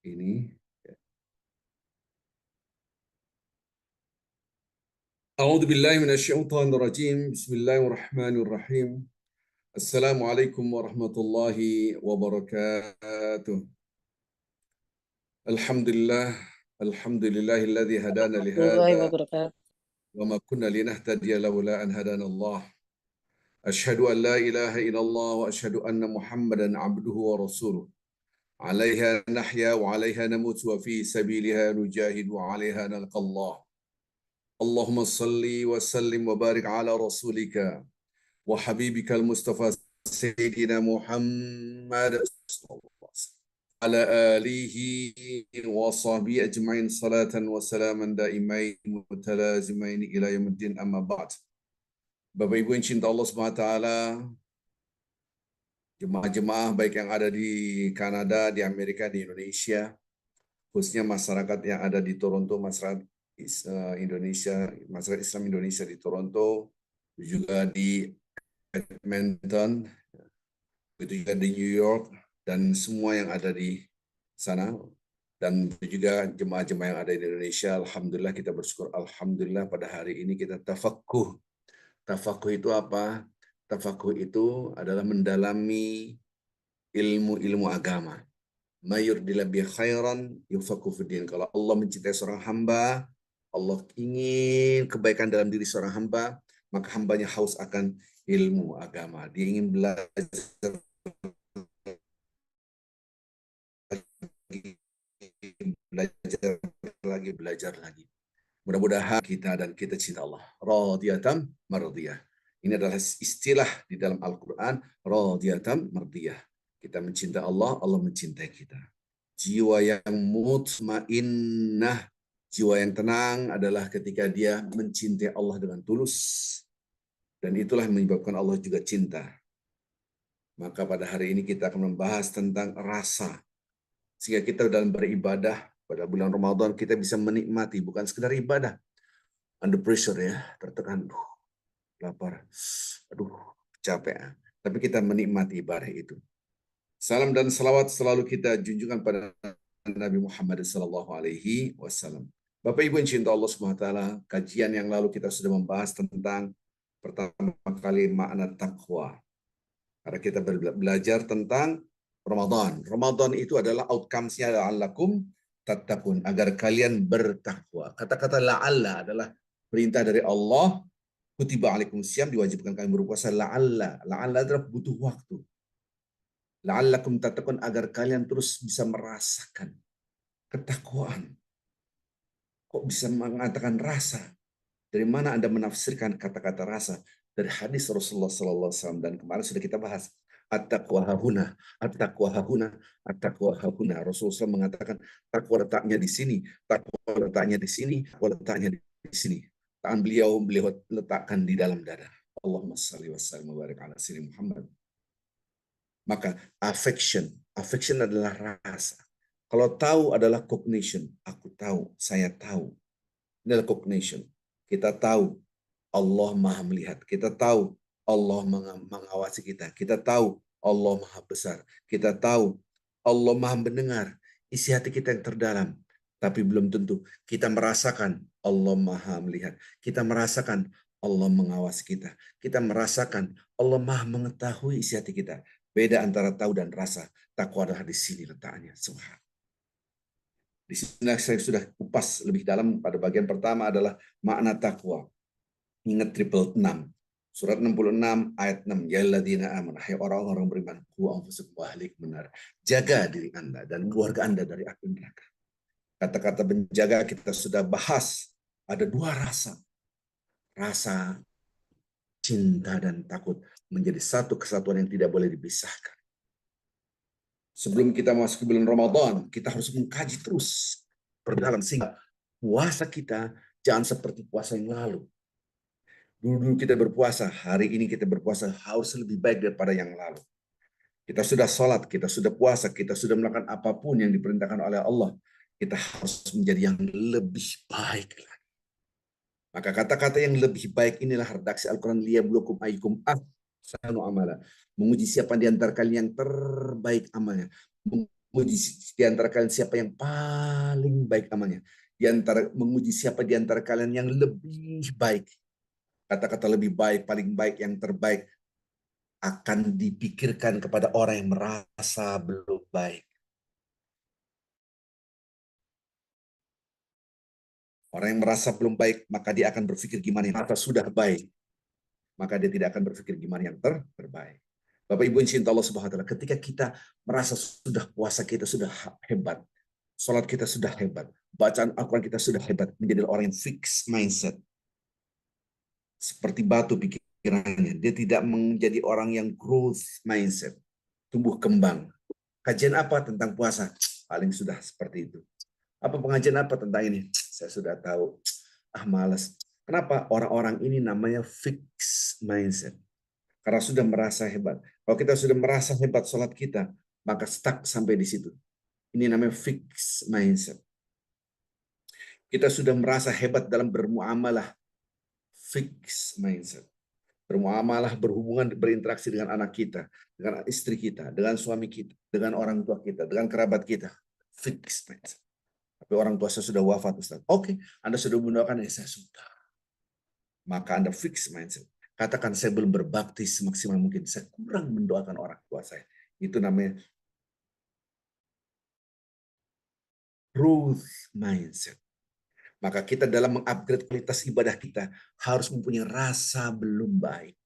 ini. A'udzu billahi minasyaitonir rajim. Bismillahirrahmanirrahim. Assalamualaikum warahmatullahi wabarakatuh. Alhamdulillah, alhamdulillahilladzi hadana li Warahmatullahi hadza wabarakatuh. wa ma kunna linahtadiya laula an hadana Allah. Asyhadu an la ilaha illallah wa asyhadu anna Muhammadan abduhu wa rasuluh. 'Alaiha nahya wa 'alaiha namut wa fi sabiliha nujahid wa 'alaiha nalqallah. اللهم صل وسلم وبارك على رسولك وحبيبك المصطفى سيدنا محمد صلى الله عليه وسلم على آله وصحبه أجمعين صلاة وسلاما دائمين متلازمين إلى يوم الدين أما بعد. Bapak Ibu yang cinta Allah Subhanahu wa taala, jemaah-jemaah baik yang ada di Kanada, di Amerika, di Indonesia, khususnya masyarakat yang ada di Toronto, masyarakat Indonesia, masyarakat Islam Indonesia di Toronto, juga di Edmonton, begitu juga di New York, dan semua yang ada di sana, dan juga jemaah-jemaah yang ada di Indonesia. Alhamdulillah, kita bersyukur. Alhamdulillah pada hari ini kita tafakuh. Tafakuh itu apa? Tafakuh itu adalah mendalami ilmu-ilmu agama. Mayurdila bi khairan yufaqqih fiddin. Kalau Allah mencintai seorang hamba, Allah ingin kebaikan dalam diri seorang hamba, maka hambanya haus akan ilmu agama. Dia ingin belajar belajar lagi. Mudah-mudahan kita dan kita cinta Allah. Radiyatan mardiyah. Ini adalah istilah di dalam Al-Quran. Radiyatan mardiyah. Kita mencintai Allah, Allah mencintai kita. Jiwa yang mutmainnah, jiwa yang tenang adalah ketika dia mencintai Allah dengan tulus. Dan itulah yang menyebabkan Allah juga cinta. Maka pada hari ini kita akan membahas tentang rasa. Sehingga kita dalam beribadah, pada bulan Ramadan kita bisa menikmati, bukan sekedar ibadah. Under pressure ya, tertekan, lapar, capek. Tapi kita menikmati ibadah itu. Salam dan salawat selalu kita junjungan pada Nabi Muhammad SAW. Bapak Ibu yang cinta Allah SWT, kajian yang lalu kita sudah membahas tentang pertama kali makna takwa. Karena kita belajar tentang Ramadan. Ramadan itu adalah outcomes-nya la'allakum tattaqun, agar kalian bertakwa. Kata-kata la'alla adalah perintah dari Allah, kutiba alaikum siyam, diwajibkan kalian berpuasa. La'alla adalah butuh waktu. La'allakum tattaqun, agar kalian terus bisa merasakan ketakwaan. Kok bisa mengatakan rasa? Dari mana Anda menafsirkan kata-kata rasa? Dari hadis Rasulullah SAW, dan kemarin sudah kita bahas. At-taqwa hahuna, at-taqwa hahuna, at-taqwa hahuna. Rasulullah SAW mengatakan takwa letaknya di sini, takwa letaknya di sini, takwa letaknya di sini. Tangan beliau letakkan di dalam dada. Allahumma salli wa sallim wa barik ala sayyidina Muhammad. Maka affection adalah rasa. Kalau tahu adalah cognition, aku tahu, saya tahu. Ini adalah cognition. Kita tahu Allah Maha melihat. Kita tahu Allah mengawasi kita. Kita tahu Allah Maha besar. Kita tahu Allah Maha mendengar isi hati kita yang terdalam. Tapi belum tentu kita merasakan Allah Maha melihat. Kita merasakan Allah mengawasi kita. Kita merasakan Allah Maha mengetahui isi hati kita. Beda antara tahu dan rasa. Takwa adalah di sini letaknya. Subhanallah. Di sini saya sudah kupas lebih dalam. Pada bagian pertama adalah makna takwa. Ingat triple 6. Surat 66 ayat 6. Ya alladzina amanu, hai orang-orang beriman, qu anfusakum wa ahlikum nar. Jaga diri Anda dan keluarga Anda dari api neraka. Kata-kata menjaga kita sudah bahas. Ada dua rasa. Rasa cinta dan takut menjadi satu kesatuan yang tidak boleh dipisahkan. Sebelum kita masuk ke bulan Ramadan, kita harus mengkaji terus perdalam sehingga puasa kita jangan seperti puasa yang lalu. Dulu kita berpuasa, hari ini kita berpuasa harus lebih baik daripada yang lalu. Kita sudah sholat, kita sudah puasa, kita sudah melakukan apapun yang diperintahkan oleh Allah. Kita harus menjadi yang lebih baik lagi. Maka kata-kata yang lebih baik inilah redaksi Al-Quran, liyabluwakum ayyukum ahsanu amala. Menguji siapa di antara kalian yang terbaik amalnya. Menguji di antara kalian siapa yang paling baik amalnya. Menguji siapa di antara kalian yang lebih baik. Kata-kata lebih baik, paling baik, yang terbaik akan dipikirkan kepada orang yang merasa belum baik. Orang yang merasa belum baik, maka dia akan berpikir gimana yang merasa sudah baik. Maka dia tidak akan berpikir gimana yang terbaik. Bapak Ibu yang cinta Allah Subhanahu wa taala, ketika kita merasa sudah puasa kita sudah hebat, salat kita sudah hebat, bacaan Al-Qur'an kita sudah hebat, menjadi orang yang fix mindset. Seperti batu pikirannya, dia tidak menjadi orang yang growth mindset, tumbuh kembang. Kajian apa tentang puasa? Paling sudah seperti itu. Apa pengajian apa tentang ini? Saya sudah tahu. Ah, malas. Kenapa? Orang-orang ini namanya fix mindset. Karena sudah merasa hebat. Kalau kita sudah merasa hebat sholat kita, maka stuck sampai di situ. Ini namanya fix mindset. Kita sudah merasa hebat dalam bermuamalah. Fix mindset. Bermuamalah, berhubungan, berinteraksi dengan anak kita, dengan istri kita, dengan suami kita, dengan orang tua kita, dengan kerabat kita. Fix mindset. Tapi orang tua saya sudah wafat, Ustaz. Oke, Anda sudah mendoakan, ya saya sudah. Maka Anda fix mindset. Katakan, saya belum berbakti semaksimal mungkin. Saya kurang mendoakan orang tua saya. Itu namanya growth mindset. Maka kita dalam mengupgrade kualitas ibadah kita harus mempunyai rasa belum baik.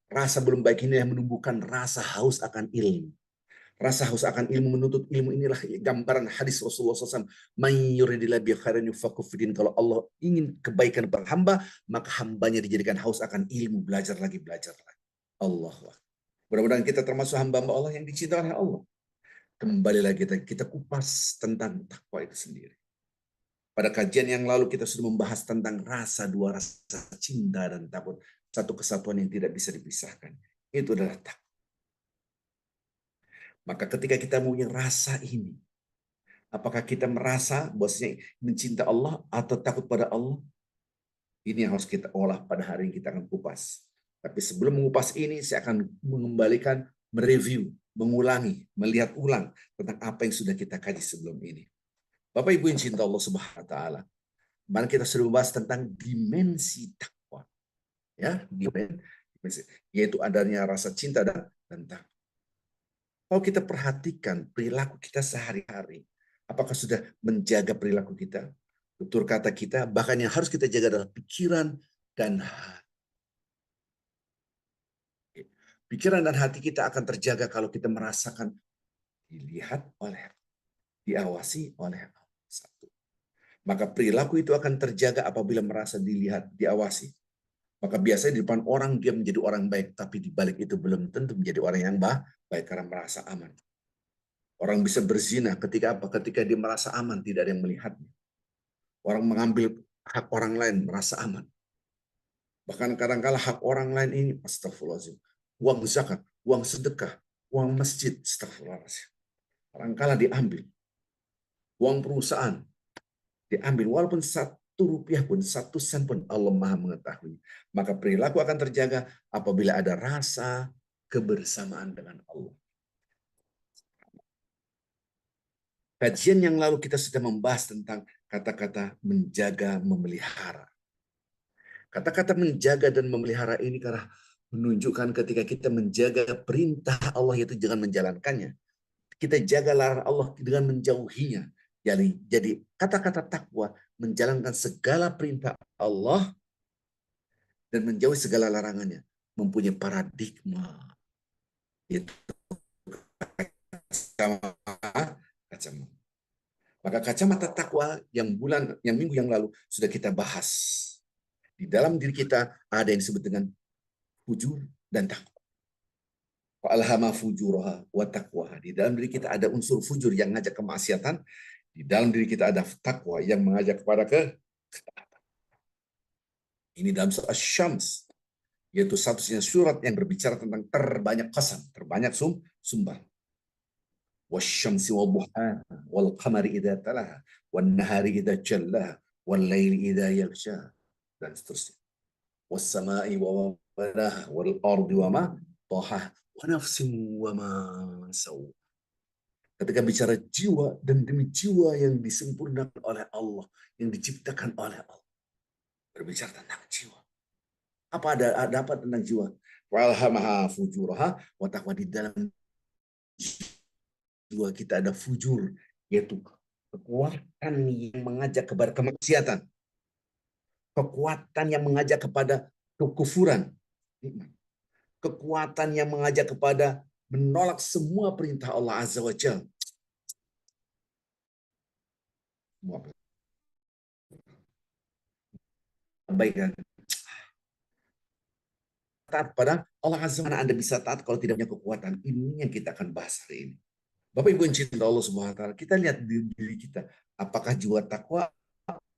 Rasa belum baik ini yang menumbuhkan rasa haus akan ilmu. Rasa haus akan ilmu, menuntut ilmu, inilah gambaran hadis Rasulullah SAW. Kalau Allah ingin kebaikan pada hamba, maka hambanya dijadikan haus akan ilmu, belajar lagi, belajar lagi. Allah. Mudah-mudahan kita termasuk hamba-hamba Allah yang dicintai oleh Allah. Kembali lagi kita kupas tentang takwa itu sendiri. Pada kajian yang lalu kita sudah membahas tentang dua rasa cinta dan takut. Satu kesatuan yang tidak bisa dipisahkan. Itu adalah takwa. Maka ketika kita punya rasa ini, apakah kita merasa bahwasanya mencinta Allah atau takut pada Allah? Ini yang harus kita olah pada hari ini, kita akan kupas. Tapi sebelum mengupas ini, saya akan mengembalikan, mereview, mengulangi, melihat ulang tentang apa yang sudah kita kaji sebelum ini. Bapak Ibu yang cinta Allah Subhanahu wa taala, kemarin kita sudah membahas tentang dimensi takwa. Ya, dimensi, yaitu adanya rasa cinta dan takwa. Kalau kita perhatikan perilaku kita sehari-hari, apakah sudah menjaga perilaku kita, tutur kata kita, bahkan yang harus kita jaga adalah pikiran dan hati. Pikiran dan hati kita akan terjaga kalau kita merasakan dilihat oleh, diawasi oleh Allah. Satu. Maka perilaku itu akan terjaga apabila merasa dilihat, diawasi. Maka biasanya di depan orang dia menjadi orang baik, tapi di balik itu belum tentu menjadi orang yang baik karena merasa aman. Orang bisa berzina ketika apa? Ketika dia merasa aman, tidak ada yang melihatnya. Orang mengambil hak orang lain, merasa aman. Bahkan kadang-kala hak orang lain ini, astagfirullahaladzim, uang zakat, uang sedekah, uang masjid, astagfirullahaladzim. Kadang-kala diambil. Uang perusahaan diambil, walaupun 1 rupiah pun, 1 sen pun, Allah Maha mengetahui. Maka perilaku akan terjaga apabila ada rasa kebersamaan dengan Allah. Kajian yang lalu kita sudah membahas tentang kata-kata menjaga, memelihara. Kata-kata menjaga dan memelihara ini karena menunjukkan ketika kita menjaga perintah Allah, yaitu jangan menjalankannya. Kita jaga larangan Allah dengan menjauhinya. Jadi kata-kata takwa menjalankan segala perintah Allah dan menjauhi segala larangannya. Mempunyai paradigma. Itu kacamata. Maka kacamata takwa yang minggu yang lalu sudah kita bahas. Di dalam diri kita ada yang disebut dengan fujur dan takwa. Alhama fujuraha wa taqwaha. Di dalam diri kita ada unsur fujur yang mengajak kemaksiatan. Di dalam diri kita ada takwa yang mengajak kepada ketaatan. Ini dalam surat Asy-Syams, yaitu satu-satunya surat yang berbicara tentang terbanyak qasam, terbanyak sumber. Wasyamsi wa duhaha wal qamari idza talaha wan nahari idza jallaha wal laili idza yaghsha, dan seterusnya. Was sama'i wa banaha wal ardi wa ma tahaha wa nafsin wa ma saw. Ketika bicara jiwa dan demi jiwa yang disempurnakan oleh Allah, yang diciptakan oleh Allah. Berbicara tentang jiwa. Apa ada apa tentang jiwa? Walhamaha fujuraha wa taqwa. Di dalam jiwa kita ada fujur, yaitu kekuatan yang mengajak kepada kemaksiatan, kekuatan yang mengajak kepada kekufuran, kekuatan yang mengajak kepada menolak semua perintah Allah Azza wa Jalla. Kebaikan. Taat pada Allah Azza wa Jalla. Anda bisa taat kalau tidak punya kekuatan. Ini yang kita akan bahas hari ini. Bapak Ibu yang cinta Allah Subhanahu wa taala, kita lihat di diri kita, apakah jiwa takwa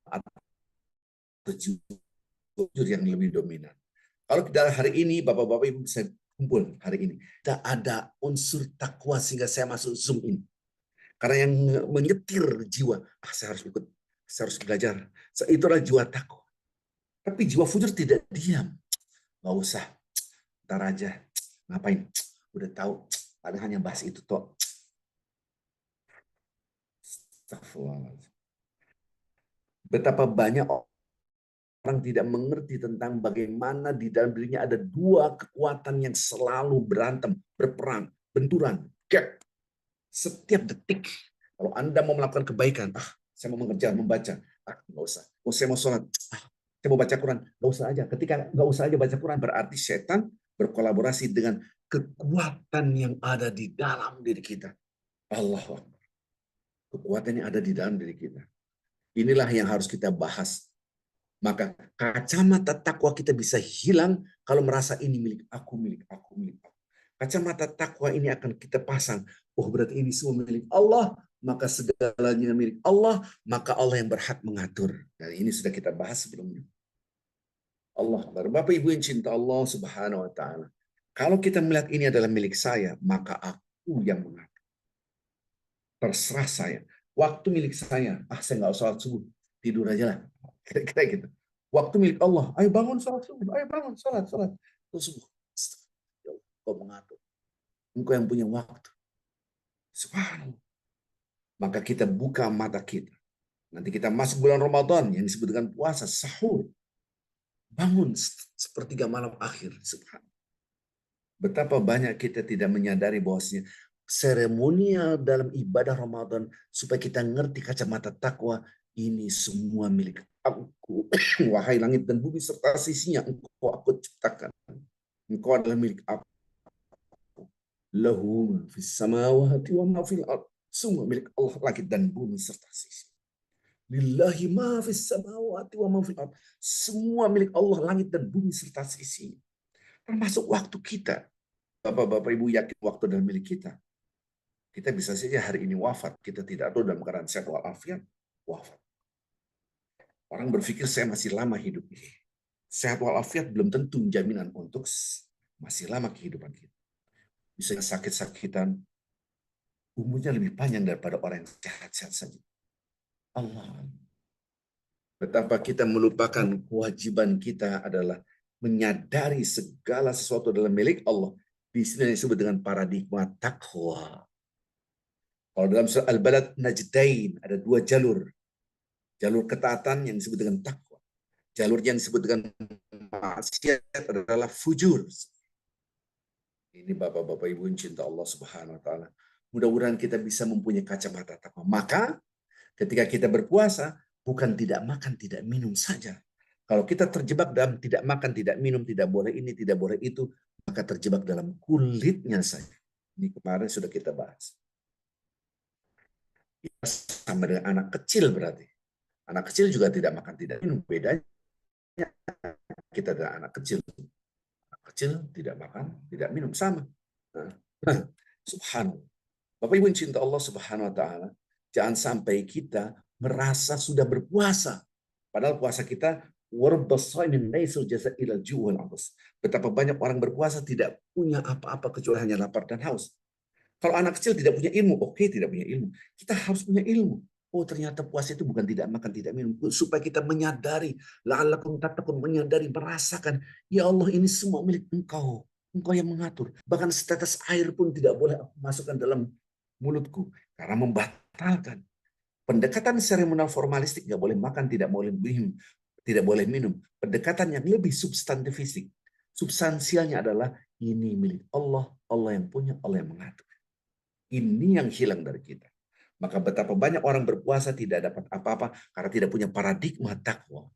atau jiwa yang lebih dominan. Kalau kita hari ini Bapak-bapak Ibu bisa kumpul hari ini, tidak ada unsur takwa sehingga saya masuk zoom in. Karena yang menyetir jiwa, saya harus ikut, saya harus belajar. Itulah jiwa takwa. Tapi jiwa fujur tidak diam. Nggak usah, ntar aja. Ngapain? Udah tahu, padahal hanya bahas itu toh. Betapa banyak orang tidak mengerti tentang bagaimana di dalam dirinya ada dua kekuatan yang selalu berantem, berperang, benturan, gap. Setiap detik, kalau Anda mau melakukan kebaikan, saya mau mengerjakan, membaca, nggak usah. Saya mau sholat, saya mau baca Quran, nggak usah aja. Ketika nggak usah aja baca Quran, berarti setan berkolaborasi dengan kekuatan yang ada di dalam diri kita. Allahu Akbar. Kekuatan yang ada di dalam diri kita. Inilah yang harus kita bahas. Maka kacamata takwa kita bisa hilang kalau merasa ini milik aku, milik aku, milik aku. Kacamata takwa ini akan kita pasang. Oh, berarti ini semua milik Allah, maka segalanya milik Allah, maka Allah yang berhak mengatur. Dan ini sudah kita bahas sebelumnya. Allah, Bapak Ibu yang cinta Allah Subhanahu wa taala. Kalau kita melihat ini adalah milik saya, maka aku yang mengatur. Terserah saya. Waktu milik saya. Saya nggak usah sholat subuh. Tidur aja lah. Kira-kira gitu. Waktu milik Allah. Ayo bangun sholat subuh. Ayo bangun sholat. Subuh. Engkau mengatur. Engkau yang punya waktu. Subhanallah. Maka kita buka mata kita. Nanti kita masuk bulan Ramadan yang disebut dengan puasa. Sahur. Bangun sepertiga malam akhir. Subhanallah. Betapa banyak kita tidak menyadari bahwasanya seremonial dalam ibadah Ramadan supaya kita ngerti kacamata takwa ini semua milik aku. Wahai langit dan bumi serta sisinya, engkau aku ciptakan. Engkau adalah milik aku. Lahu fis samawati wa ma fil ard. Semua milik Allah, langit dan bumi serta sisi. Lillahi ma fis samawati wa ma fil ard. Semua milik Allah, langit dan bumi serta sisi. Termasuk waktu kita. Bapak-bapak Ibu yakin waktu adalah milik kita. Kita bisa saja hari ini wafat. Kita tidak tahu dalam keadaan sehat walafiat, wafat. Orang berpikir saya masih lama hidup. Sehat walafiat belum tentu jaminan untuk masih lama kehidupan kita. Bisa sakit-sakitan, umurnya lebih panjang daripada orang yang sehat-sehat saja. Allah. Betapa kita melupakan kewajiban kita adalah menyadari segala sesuatu adalah milik Allah. Di sini disebut dengan paradigma takwa. Kalau dalam surah Al-Balad Najdain ada dua jalur. Jalur ketaatan yang disebut dengan takwa. Jalur yang disebut dengan maksiat adalah fujur. Ini Bapak-bapak Ibu yang cinta Allah Subhanahu wa taala. Mudah-mudahan kita bisa mempunyai kacamata takwa. Maka ketika kita berpuasa bukan tidak makan, tidak minum saja. Kalau kita terjebak dalam tidak makan, tidak minum, tidak boleh ini, tidak boleh itu, maka terjebak dalam kulitnya saja. Ini kemarin sudah kita bahas. Sama dengan anak kecil berarti. Anak kecil juga tidak makan, tidak minum. Bedanya kita adalah anak kecil. Anak kecil tidak makan, tidak minum. Sama. Subhanallah. Bapak Ibu yang cinta Allah Subhanahu wa taala, jangan sampai kita merasa sudah berpuasa. Padahal puasa kita betapa banyak orang berpuasa tidak punya apa-apa kecuali hanya lapar dan haus. Kalau anak kecil tidak punya ilmu, oke, tidak punya ilmu. Kita harus punya ilmu. Oh, ternyata puasa itu bukan tidak makan, tidak minum. Supaya kita menyadari, la'allakum tattaqun, menyadari, merasakan, ya Allah ini semua milik Engkau. Engkau yang mengatur. Bahkan setetes air pun tidak boleh aku masukkan dalam mulutku, karena membatalkan. Pendekatan seremonial formalistik, nggak boleh makan, tidak boleh minum, tidak boleh minum. Pendekatan yang lebih substantifistik, substansialnya adalah ini milik Allah, Allah yang punya, Allah yang mengatur. Ini yang hilang dari kita. Maka betapa banyak orang berpuasa tidak dapat apa-apa karena tidak punya paradigma takwa.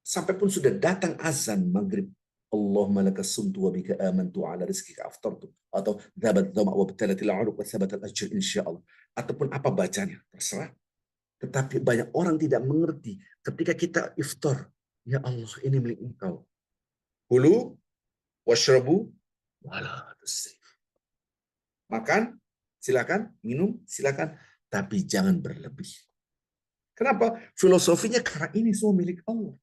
Sampai pun sudah datang azan maghrib, Allahumma laka sumtu wa bika amantu ala rizkika aftartu, atau dhabat dhama wa btalatil uruq wa thabatal ajr insyaallah, ataupun apa bacanya terserah. Tetapi banyak orang tidak mengerti ketika kita iftar, ya Allah ini milik Engkau. Kulu washrabu wala tusrif. Makan silakan, minum silakan, tapi jangan berlebih. Kenapa? Filosofinya karena ini semua milik Allah.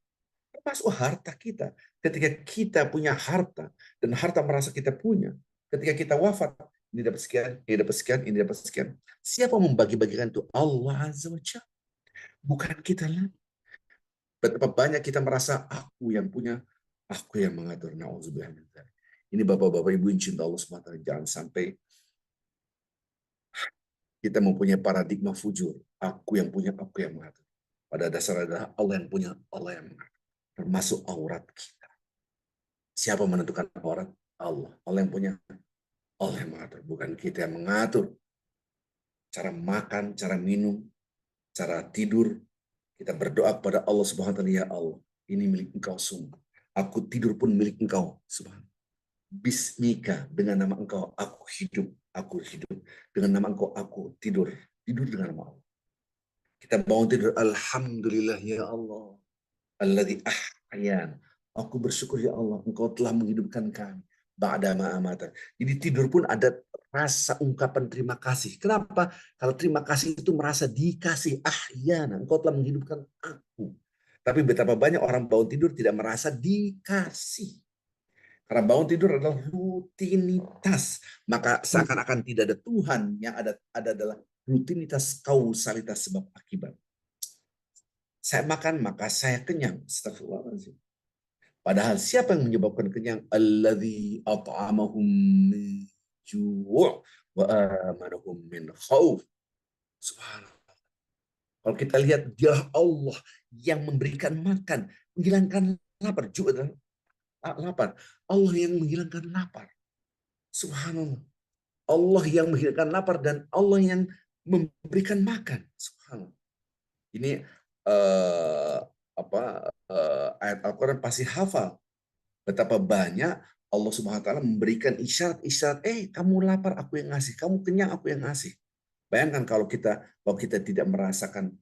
Termasuk harta kita. Ketika kita punya harta dan harta merasa kita punya, ketika kita wafat, ini dapat sekian, ini dapat sekian, ini dapat sekian. Siapa membagi-bagikan itu? Allah Azza wa Jalla. Bukan kita lagi. Betapa banyak kita merasa aku yang punya, aku yang mengatur. Na'udzubillah min dzalik. Ini Bapak-bapak Ibu yang cinta Allah SWT. Jangan sampai kita mempunyai paradigma fujur. Aku yang punya, aku yang mengatur. Pada dasar adalah Allah yang punya, Allah yang mengatur. Termasuk aurat kita. Siapa menentukan aurat? Allah. Allah yang punya, Allah yang mengatur. Bukan kita yang mengatur. Cara makan, cara minum, cara tidur. Kita berdoa kepada Allah Subhanahu wa taala, ya Allah, ini milik Engkau semua. Aku tidur pun milik Engkau, Subhanahu. Bismika, dengan nama Engkau aku hidup, aku hidup. Dengan nama Engkau aku tidur, tidur dengan nama Allah. Kita bangun tidur, alhamdulillah ya Allah. Alladzi ahyan. Aku bersyukur ya Allah, Engkau telah menghidupkan kami. Ba'da ma amatan. Jadi tidur pun ada rasa ungkapan terima kasih. Kenapa? Kalau terima kasih itu merasa dikasih. Ahyana, Engkau telah menghidupkan aku. Tapi betapa banyak orang bangun tidur tidak merasa dikasih. Karena bangun tidur adalah rutinitas. Maka seakan-akan tidak ada Tuhan, yang ada adalah rutinitas kausalitas sebab akibat. Saya makan, maka saya kenyang. Astagfirullahaladzim. Padahal siapa yang menyebabkan kenyang? Alladzi at'amahum min ju' wa amanahum min khauf. Subhanallah. Kalau kita lihat, dia Allah yang memberikan makan, menghilangkan lapar. Ju' adalah lapar. Allah yang menghilangkan lapar. Subhanallah. Allah yang menghilangkan lapar dan Allah yang memberikan makan. Subhanallah. Ini eh, ayat Al-Quran pasti hafal. Betapa banyak Allah Subhanahu wa taala memberikan isyarat-isyarat, kamu lapar aku yang ngasih, kamu kenyang aku yang ngasih. Bayangkan kalau kita tidak merasakan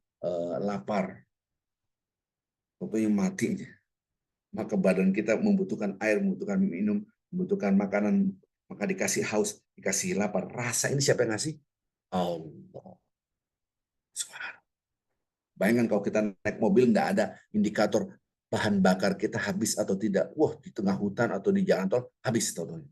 lapar, tentunya matinya. Maka badan kita membutuhkan air, membutuhkan minum, membutuhkan makanan, maka dikasih haus, dikasih lapar. Rasa ini siapa yang ngasih? Allah. Subhanallah. Bayangkan kalau kita naik mobil nggak ada indikator bahan bakar kita habis atau tidak. Wah, di tengah hutan atau di jalan tol habis totalnya.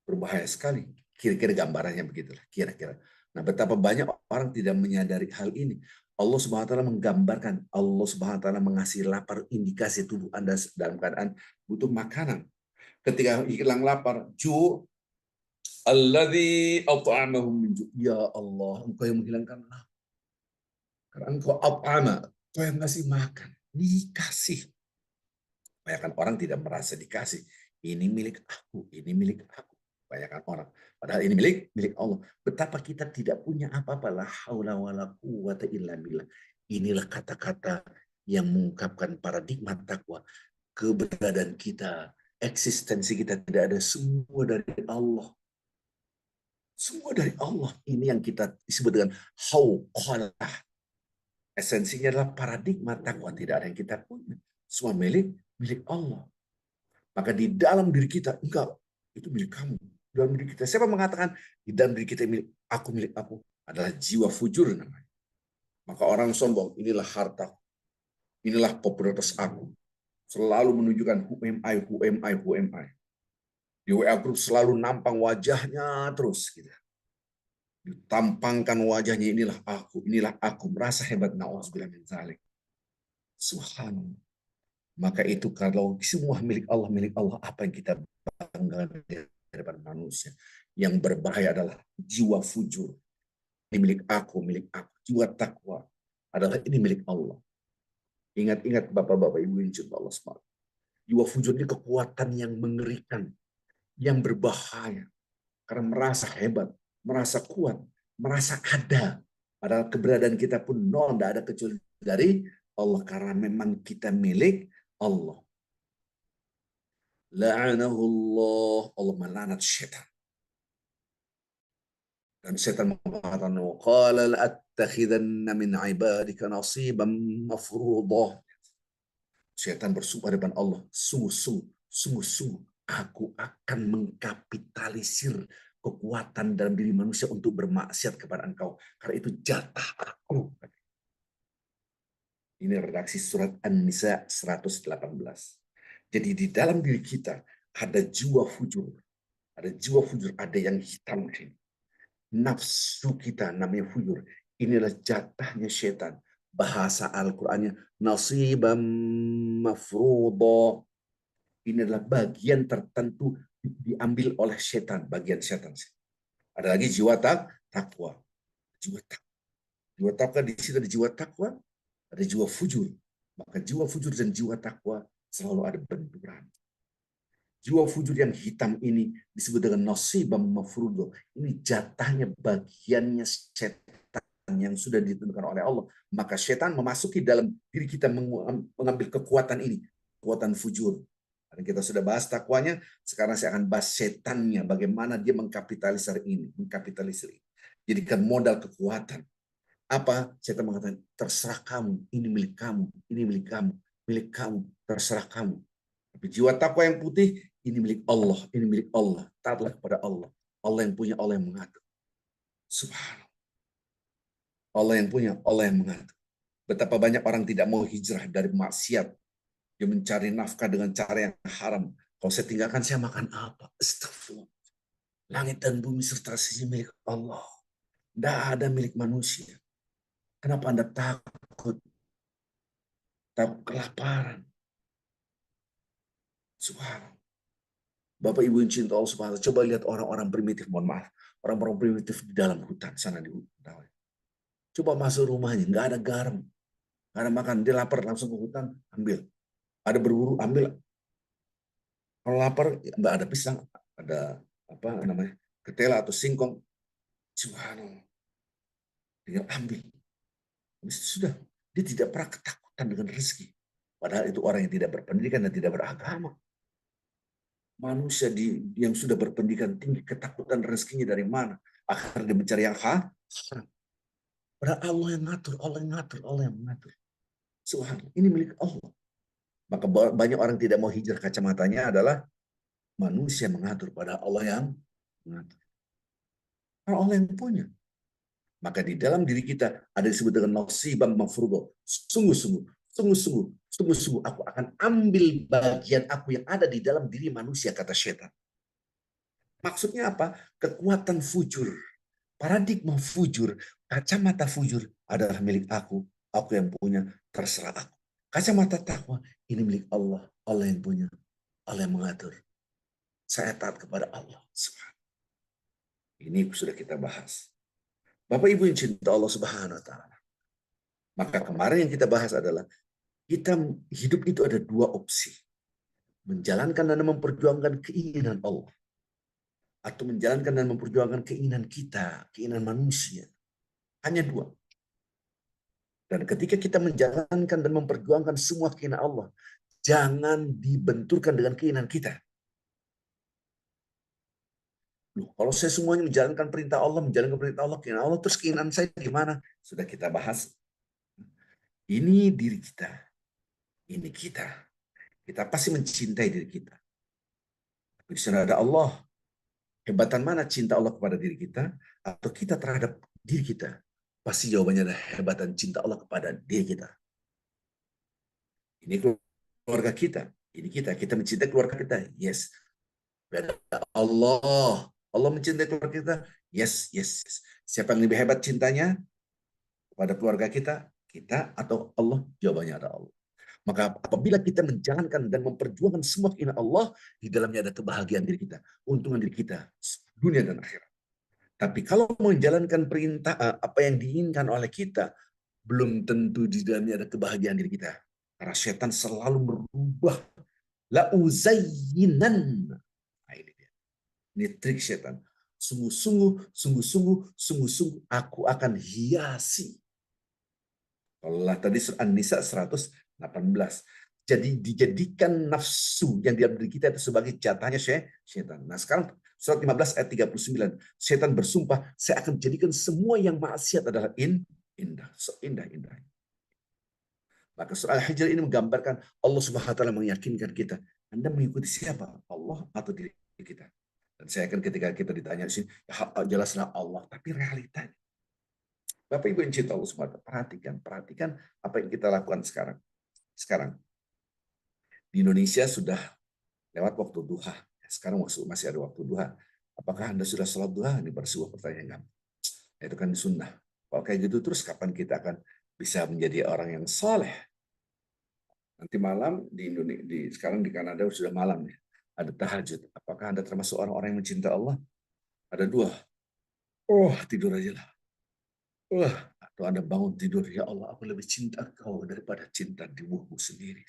Berbahaya sekali. Kira-kira gambarannya begitulah, kira-kira. Nah, betapa banyak orang tidak menyadari hal ini. Allah Subhanahu wa taala menggambarkan, Allah Subhanahu wa taala mengasih lapar, indikasi tubuh Anda dalam keadaan butuh makanan. Ketika hilang lapar, ju alladzi at'amahum min ju'. Ya Allah, Engkau yang menghilangkan lapar. Karena Engkau at'ama, Engkau yang ngasih makan, dikasih. Banyak orang tidak merasa dikasih. Ini milik aku, ini milik aku. Banyak orang. Padahal ini milik Allah. Betapa kita tidak punya apa-apa. La haula wala quwata illa billah. Inilah kata-kata yang mengungkapkan paradigma takwa. Keberadaan kita, eksistensi kita tidak ada, semua dari Allah. Semua dari Allah. Ini yang kita disebut dengan hauqalah. Esensinya adalah paradigma takwa. Tidak ada yang kita punya. Semua milik Allah. Maka di dalam diri kita, enggak, itu milik kamu. Dalam diri kita, siapa mengatakan di dalam diri kita milik aku adalah jiwa fujur namanya. Maka orang sombong, inilah harta, inilah popularitas aku. Selalu menunjukkan who am I, who am I, who am I. Di WA Group selalu nampang wajahnya terus. Gitu. Ditampangkan wajahnya, inilah aku. Merasa hebat, na'udzubillah min dzalik. Subhanallah. Maka itu kalau semua milik Allah, apa yang kita banggakan di hadapan manusia. Yang berbahaya adalah jiwa fujur. Ini milik aku, milik aku. Jiwa takwa adalah ini milik Allah. Ingat-ingat Bapak-Bapak Ibu yang cinta Allah SWT. Jiwa fujur ini kekuatan yang mengerikan, yang berbahaya. Karena merasa hebat, merasa kuat, merasa ada. Padahal keberadaan kita pun nol, tidak ada kecuali dari Allah. Karena memang kita milik Allah. La'anahullah. Allah melaknat syaitan. Dan setan mengatakan, qala la'attakhidanna min ibadika nasiban mafruḍah. Setan bersumpah depan Allah, sungguh-sungguh aku akan mengkapitalisir kekuatan dalam diri manusia untuk bermaksiat kepada engkau. Karena itu jatah aku. Ini redaksi surat An-Nisa 118. Jadi di dalam diri kita ada jiwa fujur. Ada jiwa fujur, ada yang hitam. Nafsu kita namanya fujur. Inilah jatahnya setan. Bahasa Al-Qur'annya nasibam mafruḍa. Ini adalah bagian tertentu diambil oleh setan, bagian setan. Ada lagi jiwa takwa. Jiwa takwa di sini ada jiwa takwa, ada jiwa fujur. Maka jiwa fujur dan jiwa takwa selalu ada benturan. Jiwa fujur yang hitam ini disebut dengan nasibam mafruḍa. Ini jatahnya, bagiannya setan yang sudah ditentukan oleh Allah. Maka setan memasuki dalam diri kita, mengambil kekuatan ini, kekuatan fujur. Dan kita sudah bahas takwanya, sekarang saya akan bahas setannya, bagaimana dia mengkapitalisir ini. Jadikan modal kekuatan. Apa? Setan mengatakan, terserah kamu, ini milik kamu, ini milik kamu, terserah kamu. Tapi jiwa takwa yang putih, ini milik Allah, ini milik Allah. Taatlah kepada Allah. Allah yang punya, Allah yang mengatur. Subhanallah. Allah yang punya, Allah yang mengatur. Betapa banyak orang tidak mau hijrah dari maksiat. Dia mencari nafkah dengan cara yang haram. Kalau saya tinggalkan, saya makan apa? Astagfirullah. Langit dan bumi serta sisi milik Allah. Tidak ada milik manusia. Kenapa Anda takut? Takut kelaparan. Subhanallah. Bapak Ibu yang cinta Allah Subhanahu, coba lihat orang-orang primitif, mohon maaf, orang-orang primitif di dalam hutan sana di hutan. Coba masuk rumahnya, nggak ada garam, nggak ada makan, dia lapar langsung ke hutan, ambil. Ada berburu, ambil. Kalau lapar, nggak ada pisang, ada apa namanya, ketela atau singkong, subhanallah, tinggal ambil. Habis itu sudah, dia tidak pernah ketakutan dengan rezeki. Padahal itu orang yang tidak berpendidikan dan tidak beragama. Manusia yang sudah berpendidikan tinggi, ketakutan rezekinya dari mana? Akhirnya dia mencari yang haram. Padahal Allah yang ngatur, Allah yang ngatur, Allah yang mengatur. Subhanallah, ini milik Allah. Maka banyak orang tidak mau hijrah, kacamatanya adalah manusia mengatur, padahal Allah yang mengatur. Karena Allah yang punya. Maka di dalam diri kita ada disebut dengan nasibam mafruḍa. Sungguh-sungguh aku akan ambil bagian aku yang ada di dalam diri manusia, kata syaitan. Maksudnya apa? Kekuatan fujur, paradigma fujur, kacamata fujur adalah milik aku yang punya, terserah aku. Kacamata takwa, ini milik Allah, Allah yang punya, Allah yang mengatur. Saya taat kepada Allah. Ini sudah kita bahas. Bapak Ibu yang cinta Allah Subhanahu wa taala. Maka kemarin yang kita bahas adalah kita hidup itu ada dua opsi. Menjalankan dan memperjuangkan keinginan Allah. Atau menjalankan dan memperjuangkan keinginan kita, keinginan manusia. Hanya dua. Dan ketika kita menjalankan dan memperjuangkan semua keinginan Allah, jangan dibenturkan dengan keinginan kita. Loh, kalau saya semuanya menjalankan perintah Allah, keinginan Allah, terus keinginan saya gimana? Sudah kita bahas. Ini diri kita. Ini kita. Kita pasti mencintai diri kita. Tapi di sana ada Allah. Hebatan mana cinta Allah kepada diri kita? Atau kita terhadap diri kita? Pasti jawabannya adalah hebatan cinta Allah kepada diri kita. Ini keluarga kita. Ini kita. Kita mencintai keluarga kita. Yes. Ada Allah. Allah mencintai keluarga kita. Yes. Siapa yang lebih hebat cintanya kepada keluarga kita? Kita atau Allah? Jawabannya ada Allah. Maka apabila kita menjalankan dan memperjuangkan semua keinginan Allah, di dalamnya ada kebahagiaan diri kita, untungan diri kita. dunia dan akhirat. Tapi kalau menjalankan perintah apa yang diinginkan oleh kita, belum tentu di dalamnya ada kebahagiaan diri kita. Karena setan selalu merubah. La uzayyinan. Nah, ini dia. Ini trik setan. Sungguh-sungguh, sungguh-sungguh, sungguh-sungguh aku akan hiasi. Allah tadi An-Nisa 118. Jadi dijadikan nafsu yang diam diri kita itu sebagai jatahnya setan. Nah sekarang surat 15 ayat 39. Setan bersumpah, saya akan jadikan semua yang maksiat adalah indah. Seindah-indah. Maka surah Al-Hijr ini menggambarkan Allah Subhanahu wa taala meyakinkan kita, Anda mengikuti siapa? Allah atau diri kita? Dan saya akan ketika kita ditanya di sini, ya, jelaslah Allah, tapi realitanya. Bapak Ibu yang cinta Allah Subhanahu wa taala, perhatikan apa yang kita lakukan sekarang. Sekarang di Indonesia sudah lewat waktu duha. Sekarang masih ada waktu duha. Apakah Anda sudah sholat duha? Ini baru sebuah pertanyaan gampang. Itu kan sunnah. Kalau kayak gitu terus kapan kita akan bisa menjadi orang yang soleh? Nanti malam di Indonesia, sekarang di Kanada sudah malam nih. Ada tahajud. Apakah Anda termasuk orang-orang yang mencinta Allah? Ada dua. Oh, tidur aja lah. Wah, atau Anda bangun tidur, ya Allah, aku lebih cinta kau daripada cinta dirimu sendiri.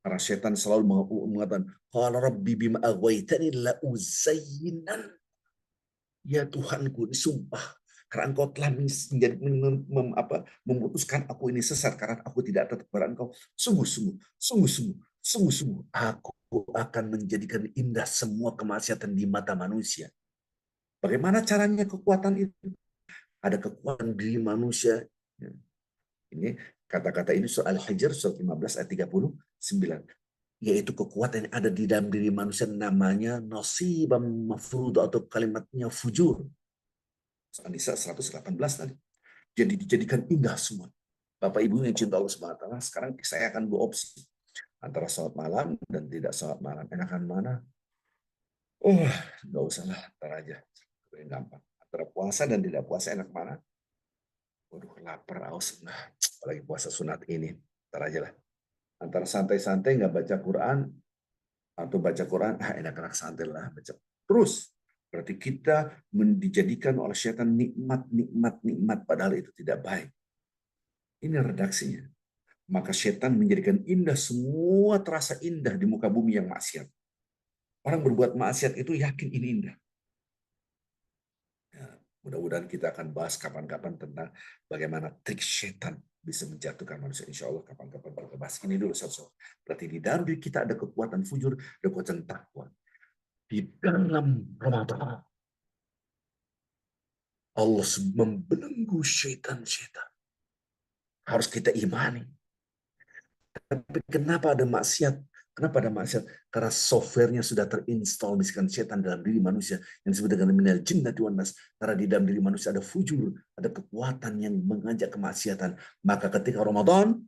Karena setan selalu mengatakan, qala rabbi bima aghwaytani la uzayyinan. Ya Tuhanku, disumpah karena engkau telah memutuskan aku ini sesat karena aku tidak tetap kepada engkau. Sungguh-sungguh, aku akan menjadikan indah semua kemaksiatan di mata manusia. Bagaimana caranya kekuatan itu? Ada kekuatan diri manusia. Ini kata-kata ini soal Al-Hijr surat 15 ayat 39. Yaitu kekuatan yang ada di dalam diri manusia namanya nasibam mafrud atau kalimatnya fujur. An-Nisa 118 tadi. Jadi dijadikan indah semua. Bapak Ibu yang cinta Allah Subhanahu wa taala, sekarang saya akan beropsi antara sholat malam dan tidak sholat malam. Enakan mana? Nggak usah lah, ntar aja. Yang gampang. Antara puasa dan tidak puasa enak mana? Waduh, lapar, aus. Nah, apalagi puasa sunat ini. Ntar aja lah. Antara santai-santai nggak baca Quran atau baca Quran, enak-enak santai lah baca. Terus berarti kita dijadikan oleh setan nikmat, padahal itu tidak baik. Ini redaksinya. Maka setan menjadikan indah semua terasa indah di muka bumi yang maksiat. Orang berbuat maksiat itu yakin ini indah. Ya, mudah-mudahan kita akan bahas kapan-kapan tentang bagaimana trik setan bisa menjatuhkan manusia. Insya Allah kapan-kapan kita bahas ini dulu. Berarti di dalam diri kita ada kekuatan fujur, ada kekuatan takwa. Di dalam Ramadan, Allah membelenggu setan-setan. Harus kita imani. Tapi kenapa ada maksiat? Kenapa ada maksiat? Karena softwarenya sudah terinstall bisikan setan dalam diri manusia yang disebut dengan minal jinnati wan nas. Karena di dalam diri manusia ada fujur, ada kekuatan yang mengajak kemaksiatan. Maka ketika Ramadan,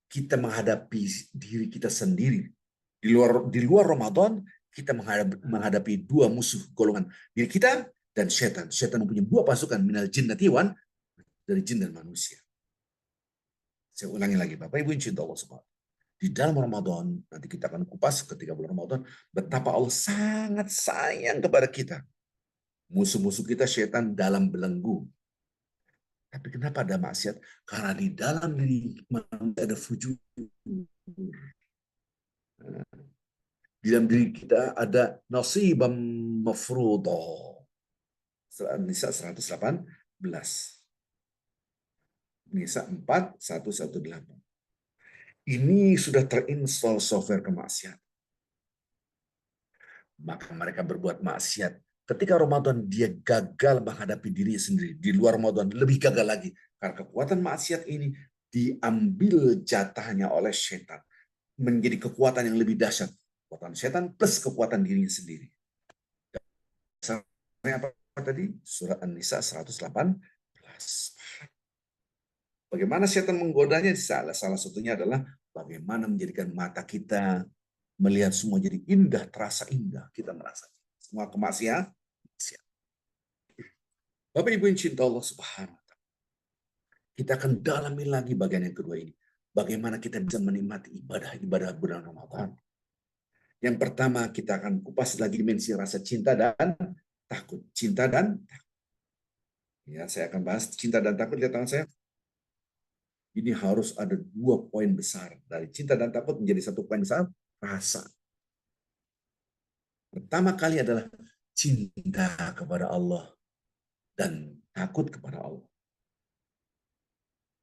kita menghadapi diri kita sendiri. Di luar Ramadan, kita menghadapi dua musuh golongan diri kita dan setan. Setan mempunyai dua pasukan, minal jinnati wan, dari jin dan manusia. Saya ulangi lagi, Bapak Ibu yang cinta Allah subhanahu. Di dalam Ramadan, nanti kita akan kupas ketika bulan Ramadan, betapa Allah sangat sayang kepada kita. Musuh-musuh kita setan dalam belenggu. Tapi kenapa ada maksiat? Karena di dalam diri manusia ada fujur. Di dalam diri kita ada nasibam mafruḍah. Nisa 118. Nisa 4:118. Ini sudah terinstall software kemaksiatan. Maka mereka berbuat maksiat. Ketika Ramadan dia gagal menghadapi diri sendiri. Di luar Ramadan lebih gagal lagi. Karena kekuatan maksiat ini diambil jatahnya oleh setan. Menjadi kekuatan yang lebih dahsyat. Kekuatan setan plus kekuatan dirinya sendiri. Apa tadi? Surah An-Nisa 118. Bagaimana setan menggodanya? Salah satunya adalah bagaimana menjadikan mata kita melihat semua jadi indah, terasa indah. Kita merasa semua kemaksiatan. Bapak Ibu yang cinta Allah Subhanahu wa taala. Kita akan dalami lagi bagian yang kedua ini. Bagaimana kita bisa menikmati ibadah bulan Ramadan. Yang pertama kita akan kupas lagi dimensi rasa cinta dan takut. Cinta dan takut. Ya, saya akan bahas cinta dan takut. Lihat tangan saya. Ini harus ada 2 poin besar. Dari cinta dan takut menjadi 1 poin besar, rasa. Pertama kali adalah cinta kepada Allah dan takut kepada Allah.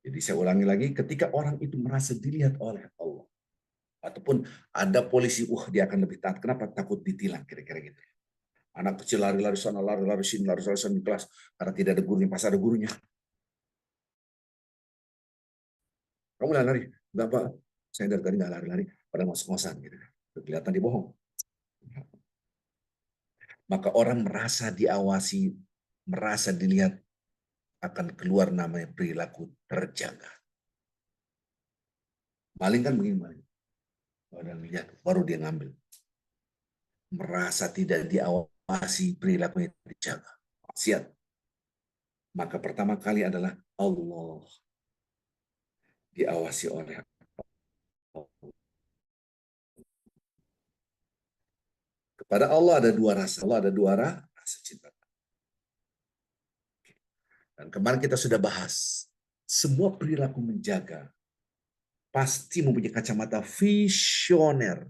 Jadi saya ulangi lagi, ketika orang itu merasa dilihat oleh Allah, ataupun ada polisi, dia akan lebih taat. Kenapa? Takut ditilang, kira-kira gitu. Anak kecil lari-lari sana, lari-lari sini, lari-lari sana di kelas, karena tidak ada gurunya. Pas ada gurunya, kamu lari-lari. Enggak, Pak. Saya dari tadi nggak lari-lari, pada ngos-ngosan. Gitu. Kelihatan dia bohong. Maka orang merasa diawasi, merasa dilihat, akan keluar namanya perilaku terjaga. Maling kan begini, maling. Orang lihat, baru dia ngambil. Merasa tidak diawasi, perilakunya terjaga. Maksiat. Maka pertama kali adalah Allah. Diawasi oleh Allah. Kepada Allah ada 2 rasa. Allah ada 2 rasa cinta. Dan kemarin kita sudah bahas. Semua perilaku menjaga pasti mempunyai kacamata visioner.